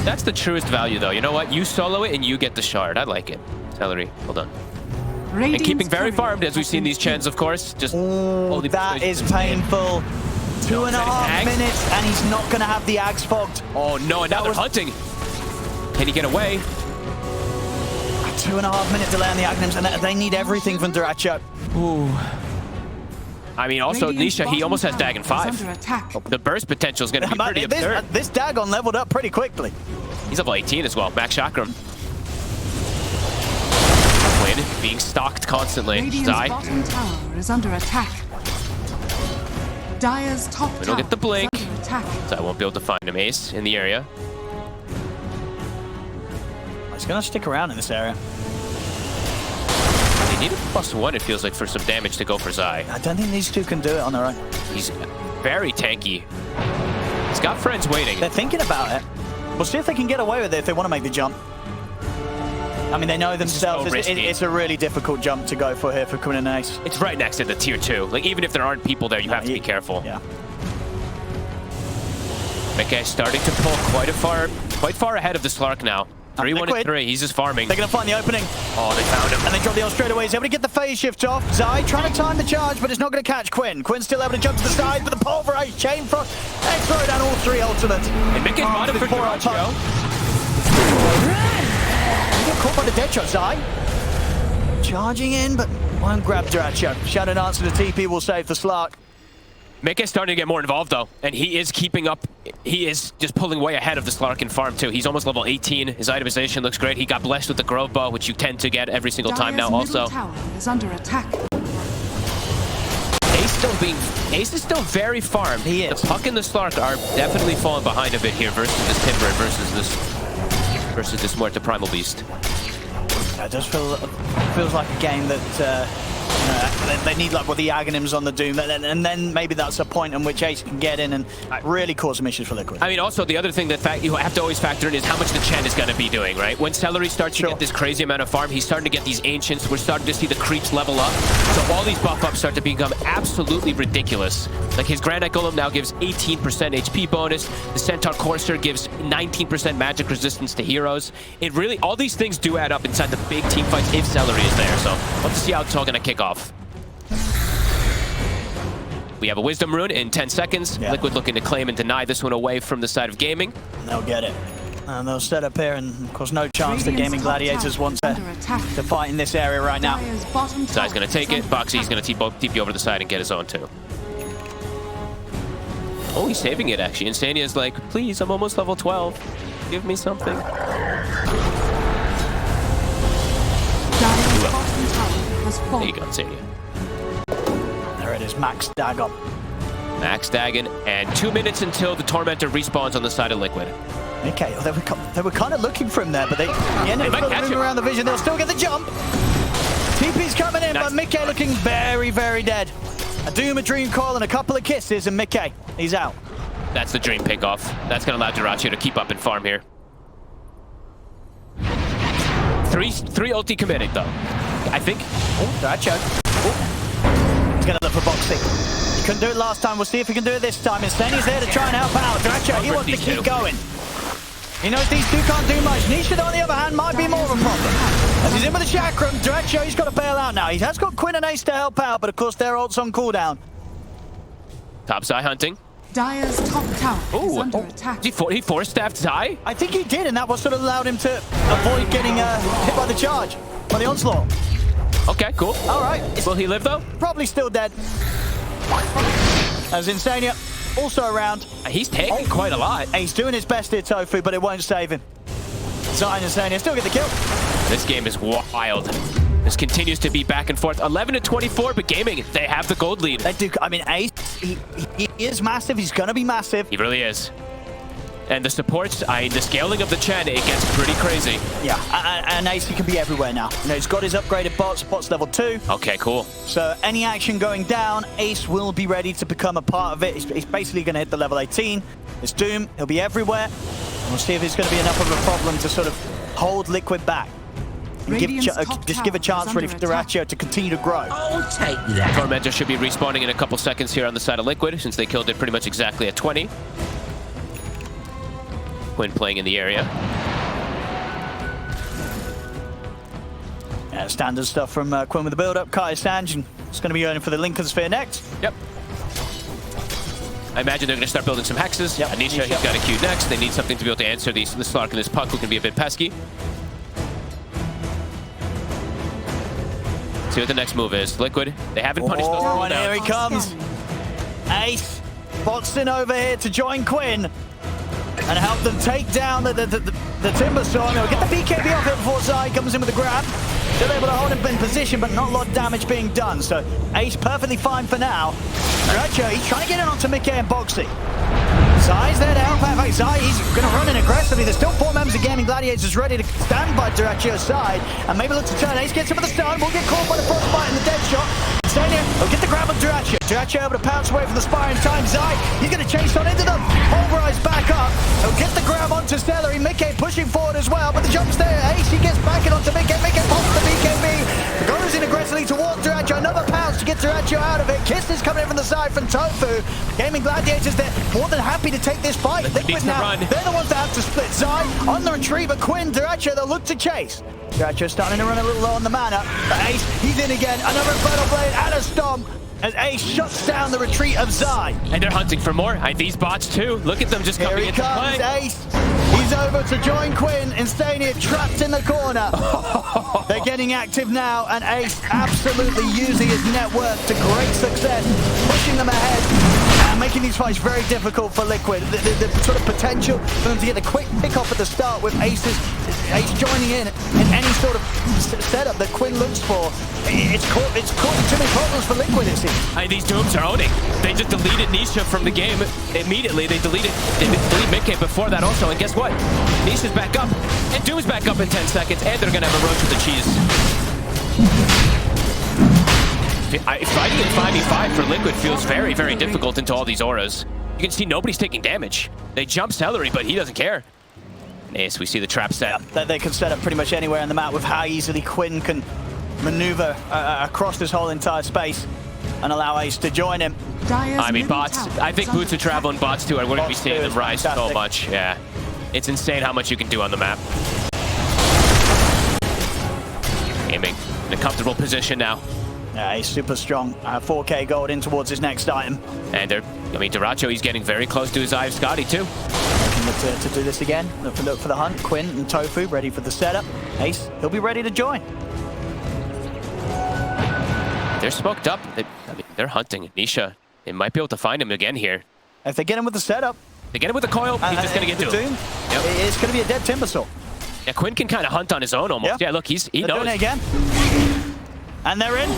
That's the truest value, though. You know what? You solo it and you get the shard. I like it. Celery. Hold on. And keeping very farmed, as we've seen these Chens, of course. Just that is painful. 2.5 minutes, and he's not going to have the Ags fogged. Oh, no, and now they're hunting. Can he get away? 2.5 minute delay on the Aghanim's, and they need everything from Dyrachyo. Ooh. I mean, also, Nisha, he almost has Dagon 5. The burst potential is going to be pretty absurd. This Dagon leveled up pretty quickly. He's level 18 as well. Max Chakram. Quinn being stalked constantly. Zai. Bottom tower is under attack. Dire's top We don't get the blink. Zai won't be able to find him. Ace in the area. He's going to stick around in this area. They need a +1, it feels like, for some damage to go for Zai. I don't think these two can do it on their own. He's very tanky. He's got friends waiting. They're thinking about it. We'll see if they can get away with it if they want to make the jump. I mean, they know themselves. It's a really difficult jump to go for here for Quinn and Ace. It's right next to the tier 2. Like, even if there aren't people there, you have to be careful. Yeah. Mickey starting to pull quite far ahead of the Slark now. 3-1 and 3. He's just farming. They're going to find the opening. Oh, they found him. And they drop the ult straight away. He's able to get the phase shift off. Zai trying to time the charge, but it's not going to catch Quinn. Quinn's still able to jump to the side, but the pulverized chain frost. They throw down all 3 ultimates. And Mickey's modded for Dyrachyo. Get caught by the dead shot, Zai. Charging in, but won't grab Dyrachyo. Shadow Dance to the TP will save the Slark. Mickey's starting to get more involved, though, and he is keeping up. He is just pulling way ahead of the Slark in farm, too. He's almost level 18. His itemization looks great. He got blessed with the Grove Bow, which you tend to get every single time now, also. Tower is under attack. Ace is still very farmed. He is. The Puck and the Slark are definitely falling behind a bit here versus this Timber and versus this Muerta Primal Beast. It does feels like a game that they need like the Aghanims on the Doom, and then maybe that's a point in which Ace can get in and really cause some issues for Liquid. I mean, also the other thing that you have to always factor in is how much the Chen is going to be doing, right? When Celery starts to get this crazy amount of farm, he's starting to get these Ancients. We're starting to see the creeps level up. So all these buff ups start to become absolutely ridiculous. Like his Granite Golem now gives 18% HP bonus. The Centaur Courser gives 19% magic resistance to heroes. It really, all these things do add up inside the big team fights if Celery is there. So let's see how it's all going to kick off. We have a Wisdom Rune in 10 seconds. Yeah. Liquid looking to claim and deny this one away from the side of Gaming. They'll get it. And they'll set up here, and of course no chance the Gaming Gladiators want to fight in this area right now. Zai's going to take it. Boxy's going to TP over the side and get his own too. Oh, he's saving it actually. Insania's like, please, I'm almost level 12. Give me something. There you go, Insania. There it is, Max Dagon. Max Dagon, and 2 minutes until the Tormentor respawns on the side of Liquid. Okay, they were kind of looking for him there, but they ended up moving around the vision. They'll still get the jump. TP's coming in, but Mickey looking very, very dead. A Doom, a Dream Coil, and a couple of kisses, and Mickey, he's out. That's the Dream pickoff. That's going to allow dyrachyo to keep up and farm here. Three ulti committed, though. I think. Oh, dyrachyo. Oh. He's going to look for boxing. He couldn't do it last time. We'll see if he can do it this time. Instead, he's there to try and help out. dyrachyo, he wants to keep going. He knows these two can't do much. Nisha, on the other hand, might be more of a problem. As he's in with the chakram, dyrachyo, he's got to bail out now. He has got Quinn and Ace to help out, but of course, their ult's on cooldown. Topside hunting. Dire's top tower is under attack. He force-staffed Zai? I think he did, and that was sort of allowed him to avoid getting hit by the charge, by the onslaught. Okay, cool. All right. Will he live, though? Probably still dead. As Insania also around. He's taking quite a lot. He's doing his best here, Tofu, but it won't save him. Zai and Insania still get the kill. This game is wild. This continues to be back and forth. 11-24, but Gaming, they have the gold lead. They do. I mean, Ace, he is massive. He's going to be massive. He really is. And the supports, the scaling of the Chen, it gets pretty crazy. Yeah, and Ace, he can be everywhere now. You know, he's got his upgraded bots level 2. Okay, cool. So any action going down, Ace will be ready to become a part of it. He's basically going to hit the level 18. It's Doom. He'll be everywhere. And we'll see if it's going to be enough of a problem to sort of hold Liquid back. And just give a chance really for dyrachyo to continue to grow. I'll take that. Tormentor should be respawning in a couple seconds here on the side of Liquid, since they killed it pretty much exactly at 20. Quinn playing in the area. Yeah, standard stuff from Quinn with the build-up. Kai Sanjin is going to be going for the Lincoln Sphere next. Yep. I imagine they're going to start building some hexes. Yep. Anisha, he's got a Q next. They need something to be able to answer the Slark and this puck, who can be a bit pesky. See what the next move is. Liquid, they haven't punished those and here he comes. Ace boxing over here to join Quinn and help them take down the Timbersaw. They'll get the BKB off it before Zai comes in with the grab. Still able to hold him in position, but not a lot of damage being done. So Ace perfectly fine for now. dyrachyo, he's trying to get in onto Mickey and Boxy. Zai's there to help out. In fact, Zai, he's going to run in aggressively. There's still 4 members of Gaming Gladiators ready to stand by dyrachyo's side and maybe look to turn. Ace gets him with the stun. Will get caught by the frostbite and the dead shot. Insania will get the grab on dyrachyo. dyrachyo able to pounce away from the spire in time. Zai, he's going to chase on into them. Pulverize back up. He'll get the grab onto Celery. Mickey pushing forward as well, but the jump's there. Ace, he gets back in onto Mickey. Mickey pops the BKB. Goes in aggressively towards dyrachyo. Another pounce to get dyrachyo out of it. Kisses coming in from the side from Tofu. Gaming Gladiators, they're more than happy to take this fight. Liquid now, they're the ones that have to split. Zai on the retreat, but Quinn, dyrachyo, they'll look to chase. dyrachyo starting to run a little low on the mana, but Ace, he's in again. Another Infernal Blade and a Stomp as Ace shuts down the retreat of Zai. And they're hunting for more. These bots too. Look at them just coming into play. Here he comes, Ace. He's over to join Quinn. Insania trapped in the corner. They're getting active now, and Ace absolutely using his network to great success, pushing them ahead and making these fights very difficult for Liquid. The sort of potential for them to get a quick pick-off at the start with Ace joining in any sort of setup that Quinn looks for. It's causing too many problems for Liquid, it seems. These Dooms are owning. They just deleted Nisha from the game immediately. They deleted Mickey before that also, and guess what? Nisha's back up, and Doom's back up in 10 seconds, and they're going to have a roach with the cheese. Fighting in 5v5 for Liquid feels very, very difficult into all these auras. You can see nobody's taking damage. They jump Celery, but he doesn't care. Ace, we see the trap set. Yeah, they can set up pretty much anywhere on the map with how easily Quinn can maneuver across this whole entire space and allow Ace to join him. I mean, bots. I think Boots are traveling, bots too. We're going to be seeing them rise so much. Yeah. It's insane how much you can do on the map. Gaming in a comfortable position now. Yeah, he's super strong. 4K gold in towards his next item. And dyrachyo, he's getting very close to his eye of Scotty too. Looking to do this again. Look for the hunt. Quinn and Tofu ready for the setup. Ace, he'll be ready to join. They're smoked up. They're hunting. Nisha, they might be able to find him again here. If they get him with the setup. They get him with the coil, he's just going to get to him. Yep. It's going to be a dead Timbersaw. Yeah, Quinn can kind of hunt on his own almost. Yeah, look, he knows. Doing it again. And they're in.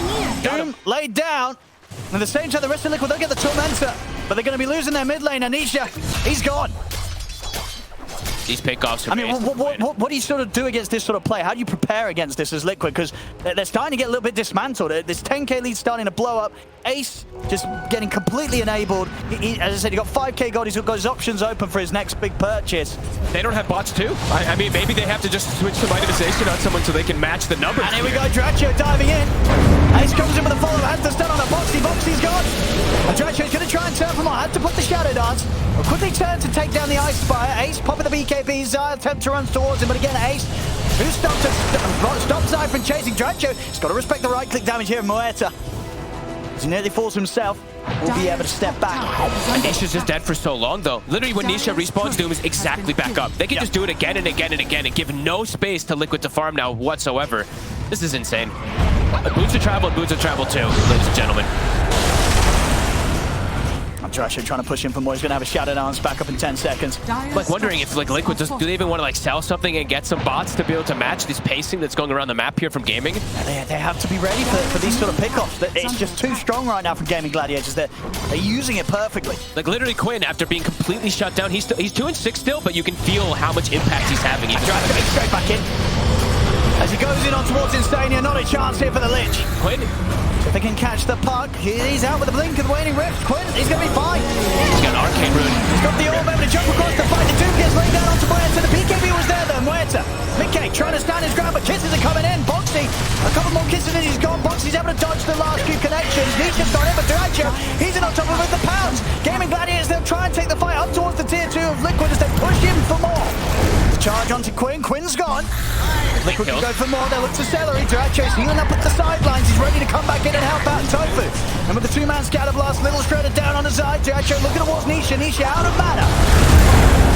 Doom laid down. And at the same time, the rest of Liquid, they'll get the Tormentor. But they're going to be losing their mid lane. Anisha, he's gone. these pickoffs. I mean, what do you sort of do against this sort of play? How do you prepare against this as Liquid? Because they're starting to get a little bit dismantled. This 10k lead starting to blow up. Ace just getting completely enabled. As I said, he got 5k gold. He's got his options open for his next big purchase. They don't have bots too? I mean, maybe they have to just switch some itemization on someone so they can match the numbers. And here we go, dyrachyo diving in. Ace comes in with a follow, has to stun on a Boxy. Boxy's gone. And dyrachyo's going to try and turn from on. Had to put the Shadow Dance. But quickly turn to take down the Ice Spire. Ace popping the BKB. Zai attempt to run towards him, but again, Ace, who stops Zai from chasing dyrachyo. He's got to respect the right-click damage here of Muerta. He nearly falls himself. Will be able to step back. Nisha's just dead for so long, though. Literally, when Nisha respawns, Doom is exactly back up. They can just do it again and again and again and give no space to Liquid to farm now whatsoever. This is insane. Boots of travel and boots of travel too, ladies and gentlemen. dyrachyo trying to push him for more. He's going to have a Shadow Dance back up in 10 seconds. Like wondering if like Liquid, do they even want to like sell something and get some bots to be able to match this pacing that's going around the map here from Gaming? Yeah, they have to be ready for these sort of pickoffs. It's just too strong right now from Gaming Gladiators. They're using it perfectly. Like literally Quinn, after being completely shut down, he's 2-6 still, but you can feel how much impact he's having. He's trying to make straight back in. As he goes in on towards Insania, not a chance here for the Lich. Quinn. If they can catch the puck, he's out with the blink of the waning rift. Quinn, he's going to be fine. He's got an arcane rune. He's got the orb able to jump across the fight. The Doom gets laid down onto Muerta. The BKB was there though, Muerta. Mickey trying to stand his ground, but kisses are coming in. Boxy, a couple more kisses and he's gone. Boxy's able to dodge the last few connections. Nisha's got him, but dyrachyo, he's in on top of him with the pounds. Gaming Gladiators, they'll try and take the fight up towards the tier 2 of Liquid as they push him for more. Charge onto Quinn. Quinn's gone. Liquid can go for more. They look to Celery. dyrachyo's healing up at the sidelines. He's ready to come back in and help out Tofu. And with the 2-man scatter blast, little shredder down on the side. dyrachyo looking towards Nisha. Nisha out of mana.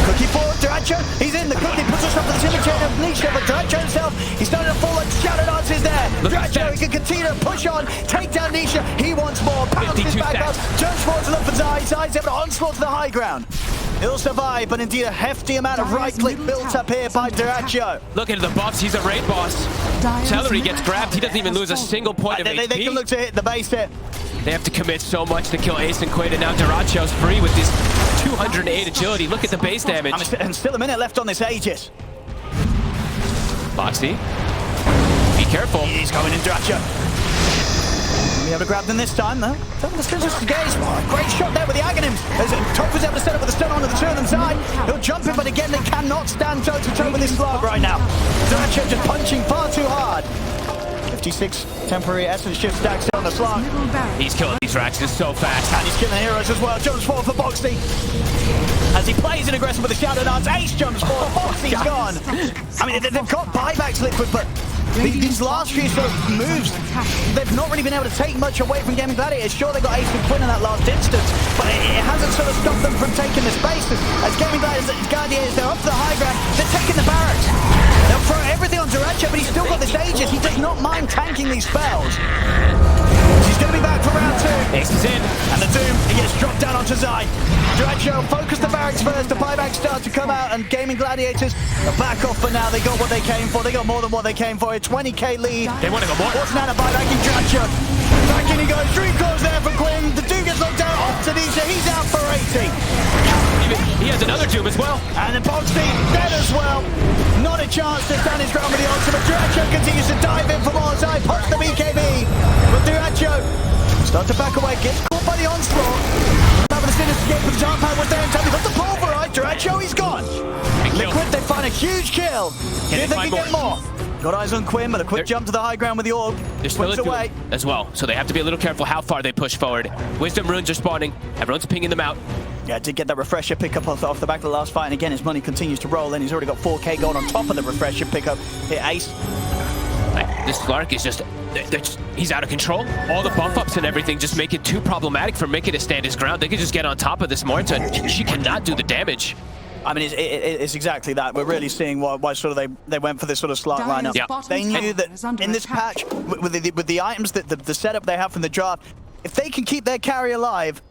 Cookie forward, dyrachyo. He's in. The cookie puts us up with the timber chain of Nisha, but dyrachyo himself, he's starting to fall like Shadow Dance is there. dyrachyo, he can continue to push on, take down Nisha. He wants more. Bounces back up. Turns forward to look for Zai. Zai's able to onslaught to the high ground. He'll survive, but indeed a hefty amount of right-click built up here by dyrachyo. Look at the buffs, he's a raid boss. Celery gets grabbed, he doesn't even lose a single point of HP. They can look to hit the base here. They have to commit so much to kill Ace and Quinn, and now dyrachyo's free with this 208 agility. Look at the base damage. And still a minute left on this Aegis. Boxy, be careful. He's going in, dyrachyo. Be able to grab them this time, though. Great shot there with the Aghanims. Top was able to set up with a stun onto the 2 of them side. He'll jump in, but again, they cannot stand toe-to-toe with this Slark right now. dyrachyo just punching far too hard. 56 temporary essence shift stacks on the Slark. He's killing these racks just so fast. And he's killing heroes as well. Jumps forward for Boxy. As he plays in aggressive with the Shadow Dance, Ace jumps forward. Boxy's gone. I mean, they've got buybacks, Liquid, but these last few sort of moves, they've not really been able to take much away from Gaming Gladiators. Sure, they got Ace and Quinn in that last instance, but it hasn't sort of stopped them from taking the spaces. As Gaming Gladiators, they're up to the high ground, they're taking the barracks. They'll throw everything on dyrachyo, but he's still got this Aegis. He does not mind tanking these spells. He's going to be back for round 2. Ace is in. And the Doom, he gets dropped down onto Zai. dyrachyo focus the barracks first. The buyback start to come out, and Gaming Gladiators are back off for now. They got what they came for. They got more than what they came for. A 20k lead. They want to go more. What's now a buyback in dyrachyo? Back in he goes. 3 cores there for Quinn. The Doom gets knocked down off to Nisha. He's out for 80. He has another Doom as well. And the Boxy dead as well. Not a chance to stand his ground with the ultimate. dyrachyo continues to dive in for more. Zai pops the BKB. But dyrachyo starts to back away. Gets caught by the onslaught. Having a sinister escape, but the jump pad was there in time. He got the pulverize. dyrachyo, he's gone. Liquid, they find a huge kill. See if they can get more. Got eyes on Quinn, but a quick jump to the high ground with the orb. They're still away as well, so they have to be a little careful how far they push forward. Wisdom runes are spawning. Everyone's pinging them out. Yeah, did get that refresher pickup off the back of the last fight, and again, his money continues to roll in. He's already got 4k gold on top of the refresher pickup. Hit Ace. This Slark is just, he's out of control. All the buff ups and everything just make it too problematic for Mickey to stand his ground. They could just get on top of this Muerta, and she cannot do the damage. I mean, it's exactly that. We're really seeing why sort of they went for this sort of Slark lineup. Yeah. They knew that in this patch, with the items, the setup they have from the draft, if they can keep their carry alive,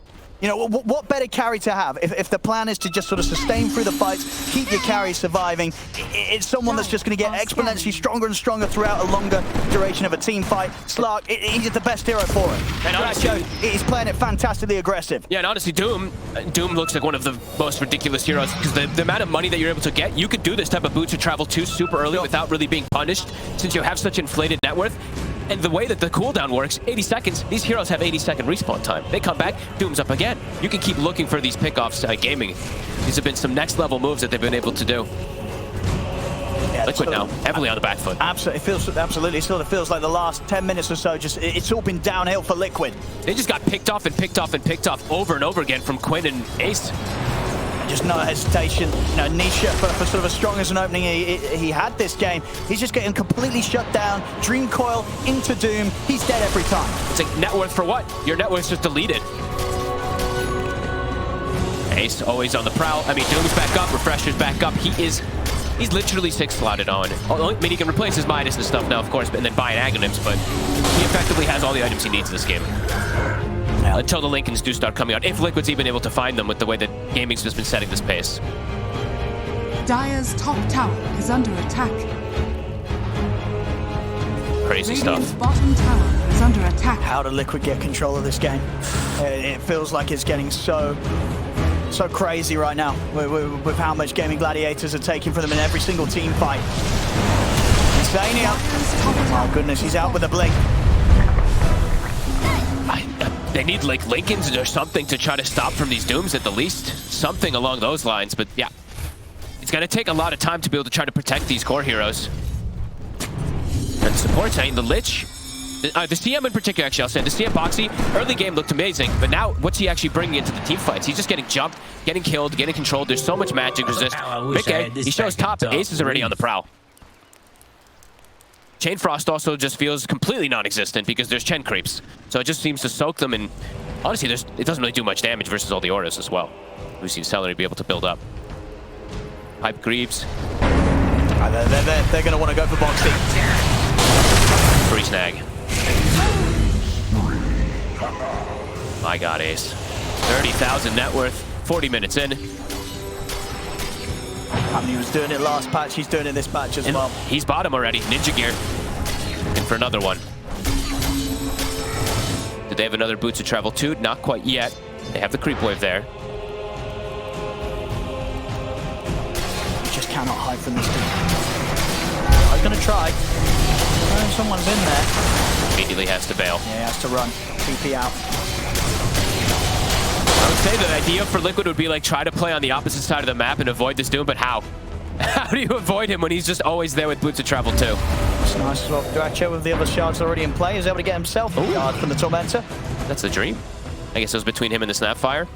You know, what better carry to have? If the plan is to just sort of sustain through the fights, keep your carry surviving, it's someone that's just going to get exponentially stronger and stronger throughout a longer duration of a team fight. Slark, he's the best hero for it. And dyrachyo, he's playing it fantastically aggressive. Yeah, and honestly, Doom looks like one of the most ridiculous heroes because the amount of money that you're able to get, you could do this type of boots or travel 2 super early without really being punished since you have such inflated net worth. And the way that the cooldown works, 80 seconds, these heroes have 80-second respawn time. They come back, Doom's up again. You can keep looking for these pickoffs gaming. These have been some next level moves that they've been able to do. Yeah, Liquid now, heavily on the back foot. Absolutely. Still, it feels like the last 10 minutes or so, it's all been downhill for Liquid. They just got picked off and picked off and picked off over and over again from Quinn and Ace. Just no hesitation. You know, Nisha, for sort of as strong as an opening he had this game, he's just getting completely shut down. Dream Coil into Doom. He's dead every time. It's like net worth for what? Your net worth's just deleted. Ace always on the prowl. I mean, Doom's back up, Refresher's back up. He's literally 6 slotted on. I mean, he can replace his Midas and stuff now, of course, and then buy an Aghanims, but he effectively has all the items he needs this game. Until the Lincolns do start coming out, if Liquid's even able to find them with the way that gaming's just been setting this pace. Dire's top tower is under attack. Crazy Radiant's stuff. bottom tower is under attack. How did Liquid get control of this game? It feels like it's getting so crazy right now with how much Gaming Gladiators are taking from them in every single team fight. Insania. Oh goodness, he's out with a blink. They need like Lincolns or something to try to stop from these Dooms at the least. Something along those lines, but yeah. It's gonna take a lot of time to be able to try to protect these core heroes. And the support tank, the Lich, the CM in particular, actually, I'll say, the CM Boxy, early game looked amazing, but now what's he actually bringing into the team fights? He's just getting jumped, getting killed, getting controlled. There's so much magic resist. Mickey, he shows top, Ace is already on the prowl. Chain Frost also just feels completely non-existent because there's Chen creeps. So it just seems to soak them, and honestly, it doesn't really do much damage versus all the auras as well. We've seen Celery be able to build up. Pipe Greaves. They're going to want to go for Boxy. Free snag. My God, Ace. 30,000 net worth, 40 minutes in. I mean, he was doing it last patch, he's doing it this patch as well. He's bottom already, Ninja Gear. And for another one. Did they have another Boots of Travel 2? Not quite yet. They have the creep wave there. You just cannot hide from this dude. I was going to try. Oh, someone's in there. Immediately has to bail. Yeah, he has to run. TP out. I would say the idea for Liquid would be like try to play on the opposite side of the map and avoid this Doom, but how? How do you avoid him when he's just always there with Boots of Travel 2? It's nice as well. dyrachyo with the other shards already in play is able to get himself a yard from the Tormentor. That's the dream. I guess it was between him and the Snapfire.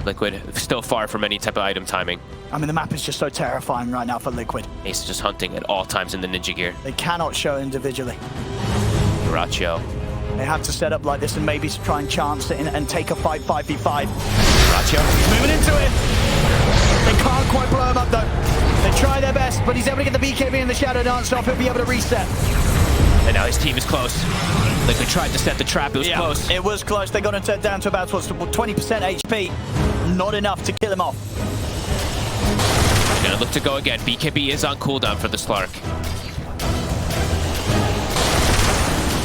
Liquid still far from any type of item timing. I mean, the map is just so terrifying right now for Liquid. Ace is just hunting at all times in the Ninja Gear. They cannot show individually. Dyrachyo. They have to set up like this and maybe try and chance it and take a fight 5v5. Dyrachyo. Moving into it. They can't quite blow him up though. They try their best, but he's able to get the BKB and the Shadow Dance off. He'll be able to reset. And now his team is close. Liquid tried to set the trap. It was close. It was close. They got him down to about 20% HP. Not enough to kill him off. Gonna look to go again. BKB is on cooldown for the Slark.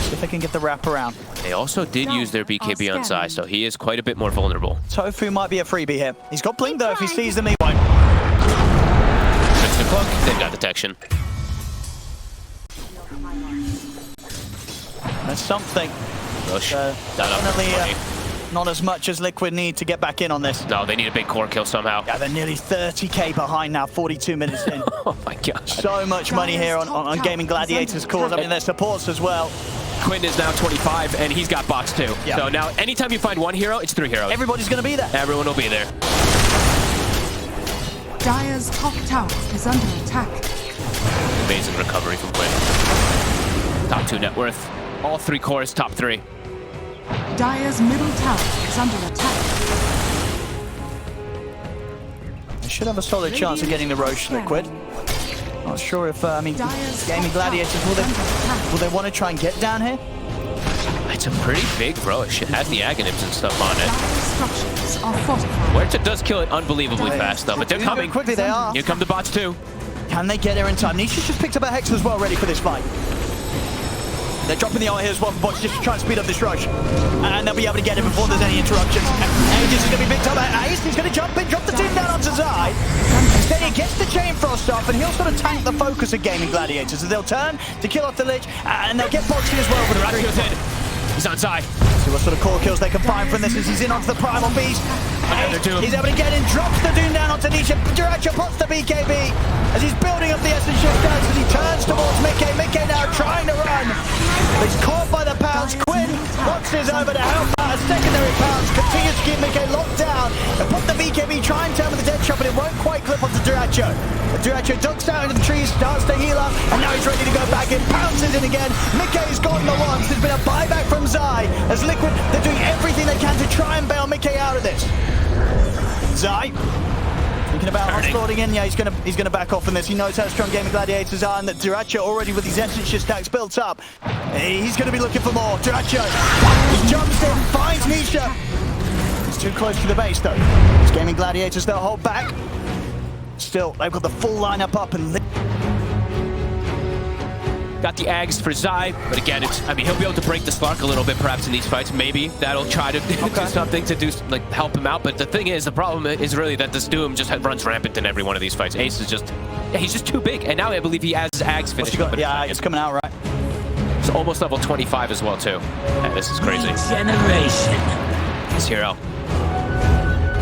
See if they can get the wrap around. They also did use their BKB on Zai, so he is quite a bit more vulnerable. Tofu might be a freebie here. He's got blink though if he sees them. He won't. Fix the cloak. They've got detection. That's something. Rush. Definitely not as much as Liquid need to get back in on this. No, they need a big core kill somehow. Yeah, they're nearly 30k behind now, 42 minutes in. Oh my God. So much money here on Gaming Gladiators' cause. I mean, their supports as well. Quinn is now 25, and he's got box 2. Yeah. So now, anytime you find one hero, it's 3 heroes. Everybody's going to be there. Everyone will be there. Dire's top tower is under attack. Amazing recovery from Quinn. Top 2 net worth. All 3 cores, top 3. Dire's middle tower is under attack. They should have a solid chance of getting the Roche Liquid. Not sure if, I mean, Dyer's Gaming top tower Gladiators, is under attack. will they want to try and get down here? It's a pretty big rush. It has the Aghanims and stuff on it. Dyer's structures are fortified. Muerta does kill it unbelievably fast, though, but they're coming. Quickly they are. Here come the bots, too. Can they get here in time? Nisha's just picked up a Hex as well, ready for this fight. They're dropping the ult here as well for bots, just to try and speed up this rush. And they'll be able to get it before there's any interruptions. Aegis is going to be picked up. Ace is going to jump in, drop the team down onto Zai. Instead he gets the Chain Frost off, and he'll sort of tank the focus of Gaming Gladiators. They'll turn to kill off the Lich, and they'll get Boxy as well. But Dyrachyo's in. He's on Zai. See what sort of core kills they can find from this as he's in onto the Primal Beast. He's able to get in, drops the Doom down onto Nisha. Dyrachyo pots the BKB as he's building up the Essence Shift dance as he turns towards Mickey. Mickey now trying to run. He's caught by the pounce. Quinn boxes over to help out. A secondary pounce continues to keep Mickey locked down. They put the BKB, try and turn with the dead shot, but it won't quite clip onto Dyrachyo. Dyrachyo ducks out into the trees, starts to heal up, and now he's ready to go back in. Pounces in again. Mickey's gotten the once. There's been a buyback from Zai as Liquid, they're doing everything they can to try and bail Mickey out of this. Zai, thinking about onslaughting in. Yeah, he's gonna back off from this. He knows how strong Gaming Gladiators are, and that Dyrachyo already with his Essence Shift stacks built up. He's gonna be looking for more. Dyrachyo, he jumps in, finds Nisha. He's too close to the base though. These Gaming Gladiators, they'll hold back. Still, they've got the full lineup up and Got the Ags for Zai, but again, I mean, he'll be able to break the Slark a little bit perhaps in these fights. Maybe that'll try to do something to help him out. But the thing is, the problem is really that this Doom just runs rampant in every one of these fights. Ace is just, he's just too big. And now I believe he has Ags finished. Yeah, it's coming out right. It's almost level 25 as well, too. Yeah, this is crazy. Generation. This hero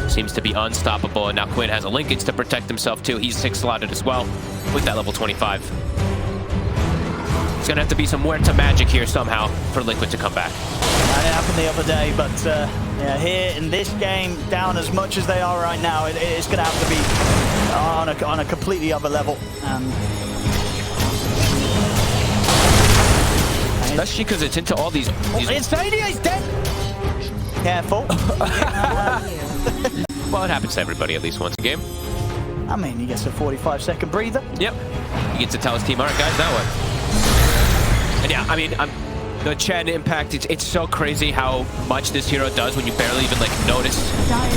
seems to be unstoppable, and now Quinn has a linkage to protect himself, too. He's 6 slotted as well with that level 25. It's going to have to be some Muerta magic here somehow for Liquid to come back. That happened the other day, but yeah, here in this game, down as much as they are right now, it's going to have to be on a completely other level. Especially because it's into all these... Stadia is dead! Careful. Well, it happens to everybody at least once a game. I mean, he gets a 45-second breather. Yep. He gets to tell his team, all right, guys, that one. And yeah, I mean, the Chen impact, it's so crazy how much this hero does when you barely even, like, notice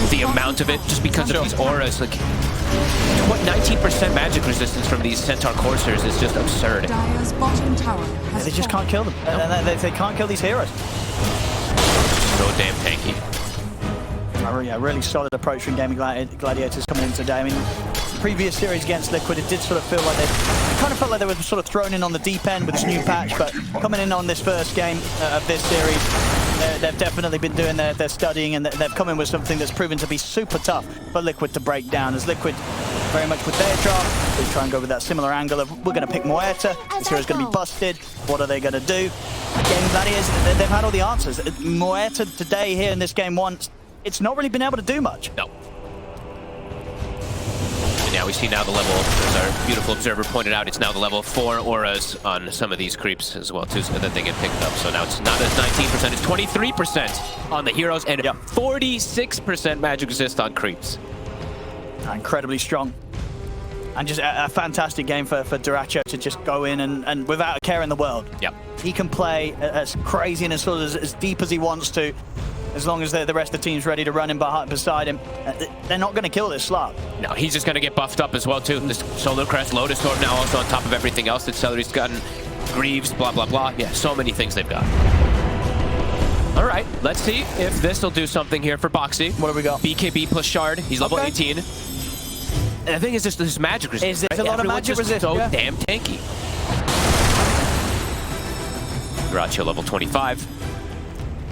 the amount of it just because of these auras. Like, what, 19% magic resistance from these Centaur Coursers is just absurd. Dyer's bottom tower has They just can't kill them. They can't kill these heroes. So damn tanky. Yeah, really solid approach from Gaming Gladiators coming in today. I mean, previous series against Liquid, it did sort of feel like it kind of felt like they were sort of thrown in on the deep end with this new patch, but coming in on this first game of this series, they've definitely been doing their studying, and they've come in with something that's proven to be super tough for Liquid to break down. As Liquid, very much with their draft, they try and go with that similar angle of, we're going to pick Muerta, this hero's going to be busted, what are they going to do? Gaming Gladiators, they've had all the answers. Muerta today here in this game once, it's not really been able to do much. No. And now we see now the level, as our beautiful observer pointed out, it's now the level 4 auras on some of these creeps as well, too, so that they get picked up. So now it's not as 19%, it's 23% on the heroes, and 46% magic resist on creeps. Incredibly strong. And just a fantastic game for Dyrachyo to just go in and without a care in the world. Yep. He can play as crazy and as sort of as deep as he wants to, as long as the rest of the team's ready to run in beside him. They're not going to kill this Slark. No, he's just going to get buffed up as well, too. This Solar Crest, Lotus Orb now also on top of everything else that Celery's gotten. Greaves, blah, blah, blah. Yeah, so many things they've got. All right, let's see if this will do something here for Boxy. What do we got? BKB plus Shard. He's level 18. And the thing is, this magic resistance. Is this a lot of magic resistance? So damn tanky. Dyrachyo level 25.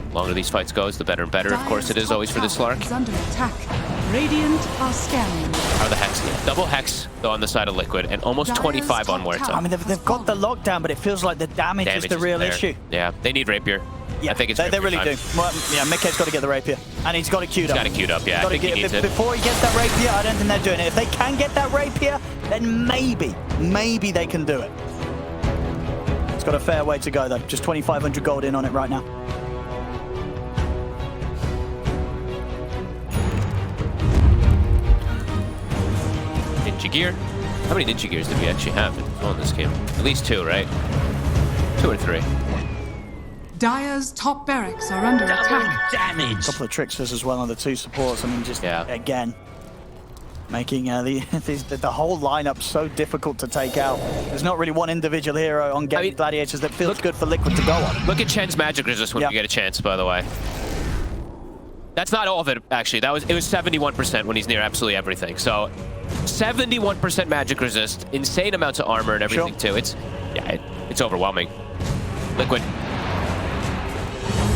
The longer these fights goes, the better and better. Of course, it is always for the Slark. Under attack. Radiant are scanning. Are the Hex? Yeah. Double Hex, though, on the side of Liquid, and almost 25 on Muerta. I mean, they've got the lockdown, but it feels like the damage is the real issue. Yeah, they need Rapier. Yeah, I think it's they really do. Well, yeah, Mickey's got to get the Rapier, and he's got it queued up. He's got it queued up, yeah. I think he needs it. Before he gets that Rapier, I don't think they're doing it. If they can get that Rapier, then maybe they can do it. It's got a fair way to go, though. Just 2,500 gold in on it right now. Ninja Gear. How many Ninja Gears do we actually have? Oh, in this game. At least 2, right? 2 or 3. Dire's top barracks are under attack. A couple of tricksters as well on the 2 supports. I mean, just again, making the whole lineup so difficult to take out. There's not really one individual hero on Gaming Gladiators that feels good for Liquid to go on. Look at Chen's magic resist when you get a chance, by the way. That's not all of it, actually. It was 71% when he's near absolutely everything. So 71% magic resist, insane amounts of armor and everything too. It's overwhelming. Liquid.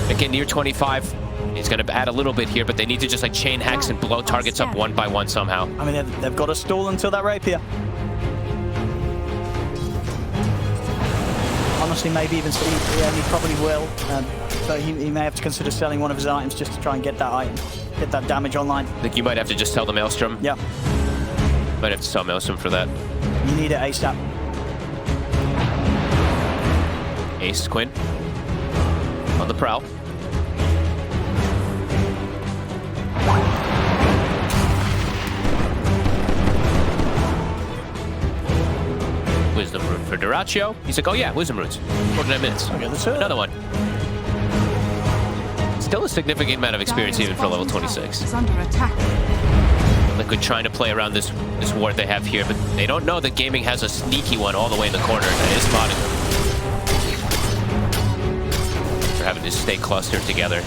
Again, near 25. He's going to add a little bit here, but they need to just like chain hex and blow targets up one by one somehow. I mean, they've got to stall until that rapier. Honestly, maybe even see, he probably will. So he may have to consider selling one of his items just to try and get that item, get that damage online. I think you might have to just sell the Maelstrom. Yeah. Might have to sell Maelstrom for that. You need it ASAP. Ace Quinn on the prowl. Wisdom Root for dyrachyo. He's like, oh yeah, Wisdom Roots. 49 minutes. Another one. Still a significant amount of experience even for level 26. Under attack. Liquid trying to play around this ward they have here, but they don't know that Gaming has a sneaky one all the way in the corner that is spotting them. They're having to stay clustered together.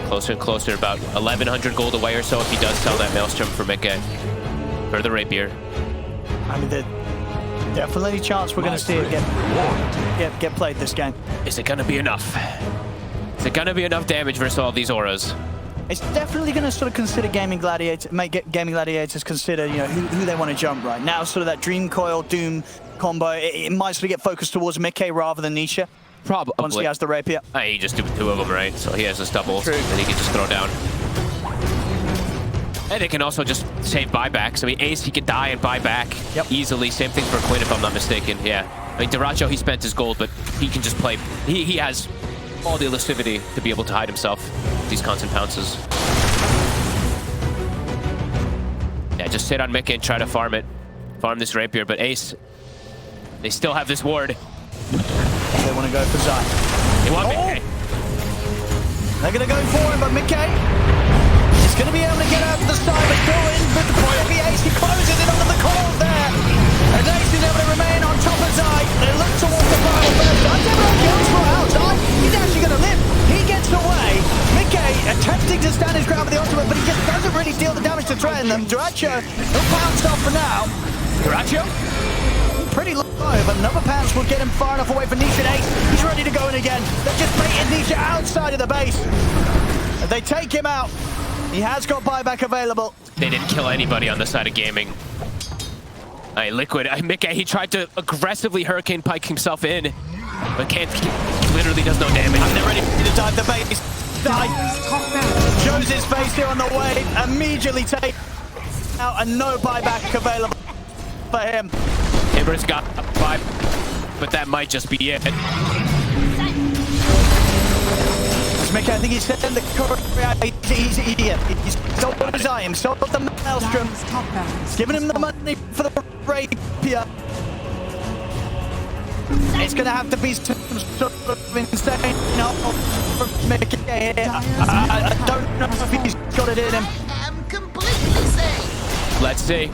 Closer and closer, about 1,100 gold away or so if he does sell that Maelstrom for Mikke. For the rapier. I mean, there's definitely a chance we're going to see it get played this game. Is it going to be enough? Is it going to be enough damage versus all these auras? It's definitely going to sort of consider Gaming Gladiators, Gaming Gladiators consider, you know, who they want to jump right now. Sort of that Dream Coil Doom combo. It might sort of get focused towards Mikke rather than Nisha. Probably. Once he has the rapier. He just do 2 of them, right? So he has a double that he can just throw down. And it can also just save buybacks. I mean, Ace, he can die and buy back easily. Same thing for Quinn, if I'm not mistaken. Yeah. I mean, dyrachyo, he spent his gold, but he can just play. He has all the elusivity to be able to hide himself with these constant pounces. Yeah, just sit on Mikke and try to farm it. Farm this rapier. But Ace, they still have this ward. They want to go for Zai. They want Mikke. They're going to go for him, but Mikke is going to be able to get out to the side, but go in with the heavy Ace. He closes it under the coils there. And Ace is able to remain on top of Zai. They look towards the final burst. Timbersaw goes for out. Zai, he's actually going to live. He gets away. Mikke attempting to stand his ground with the ultimate, but he just doesn't really deal the damage to threaten them. dyrachyo, he'll pounce off for now. dyrachyo? Pretty low, but another pounce will get him far enough away from Nisha and Ace. He's ready to go in again. They've just baited Nisha outside of the base. They take him out. He has got buyback available. They didn't kill anybody on the side of Gaming. Liquid, Mikke, he tried to aggressively Hurricane Pike himself in, but can't, literally does no damage. And they're ready to dive the base. Shows his face here on the wave. Immediately take out and no buyback available for him. Timber's got 5, but that might just be it. Mikke, I think he's set in the corner. He's sold his item, sold the Maelstrom. He's given him the money for the rapier. It's going to have to be some sort of insane from Mikke here. I don't know if he's got it in him. I'm completely safe. Let's see.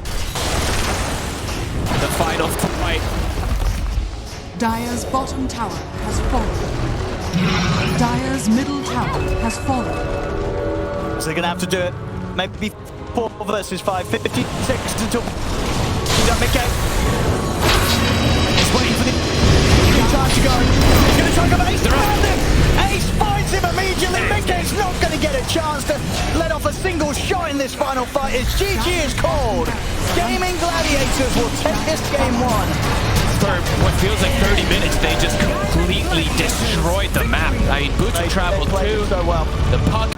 The final fight. Dire's bottom tower has fallen. Dire's middle tower has fallen. So they're going to have to do it. Maybe 4 versus 5. 56 until Mikke. He's waiting for the time to go. He's going to try to go Ace around him. Ace finds him immediately. Mikke's not going to get a chance to let off a single shot in this final fight. As GG is called. Gaming Gladiators will take this game 1. For what feels like 30 minutes, they just completely destroyed the map. I mean, Boots traveled too. So well. The puck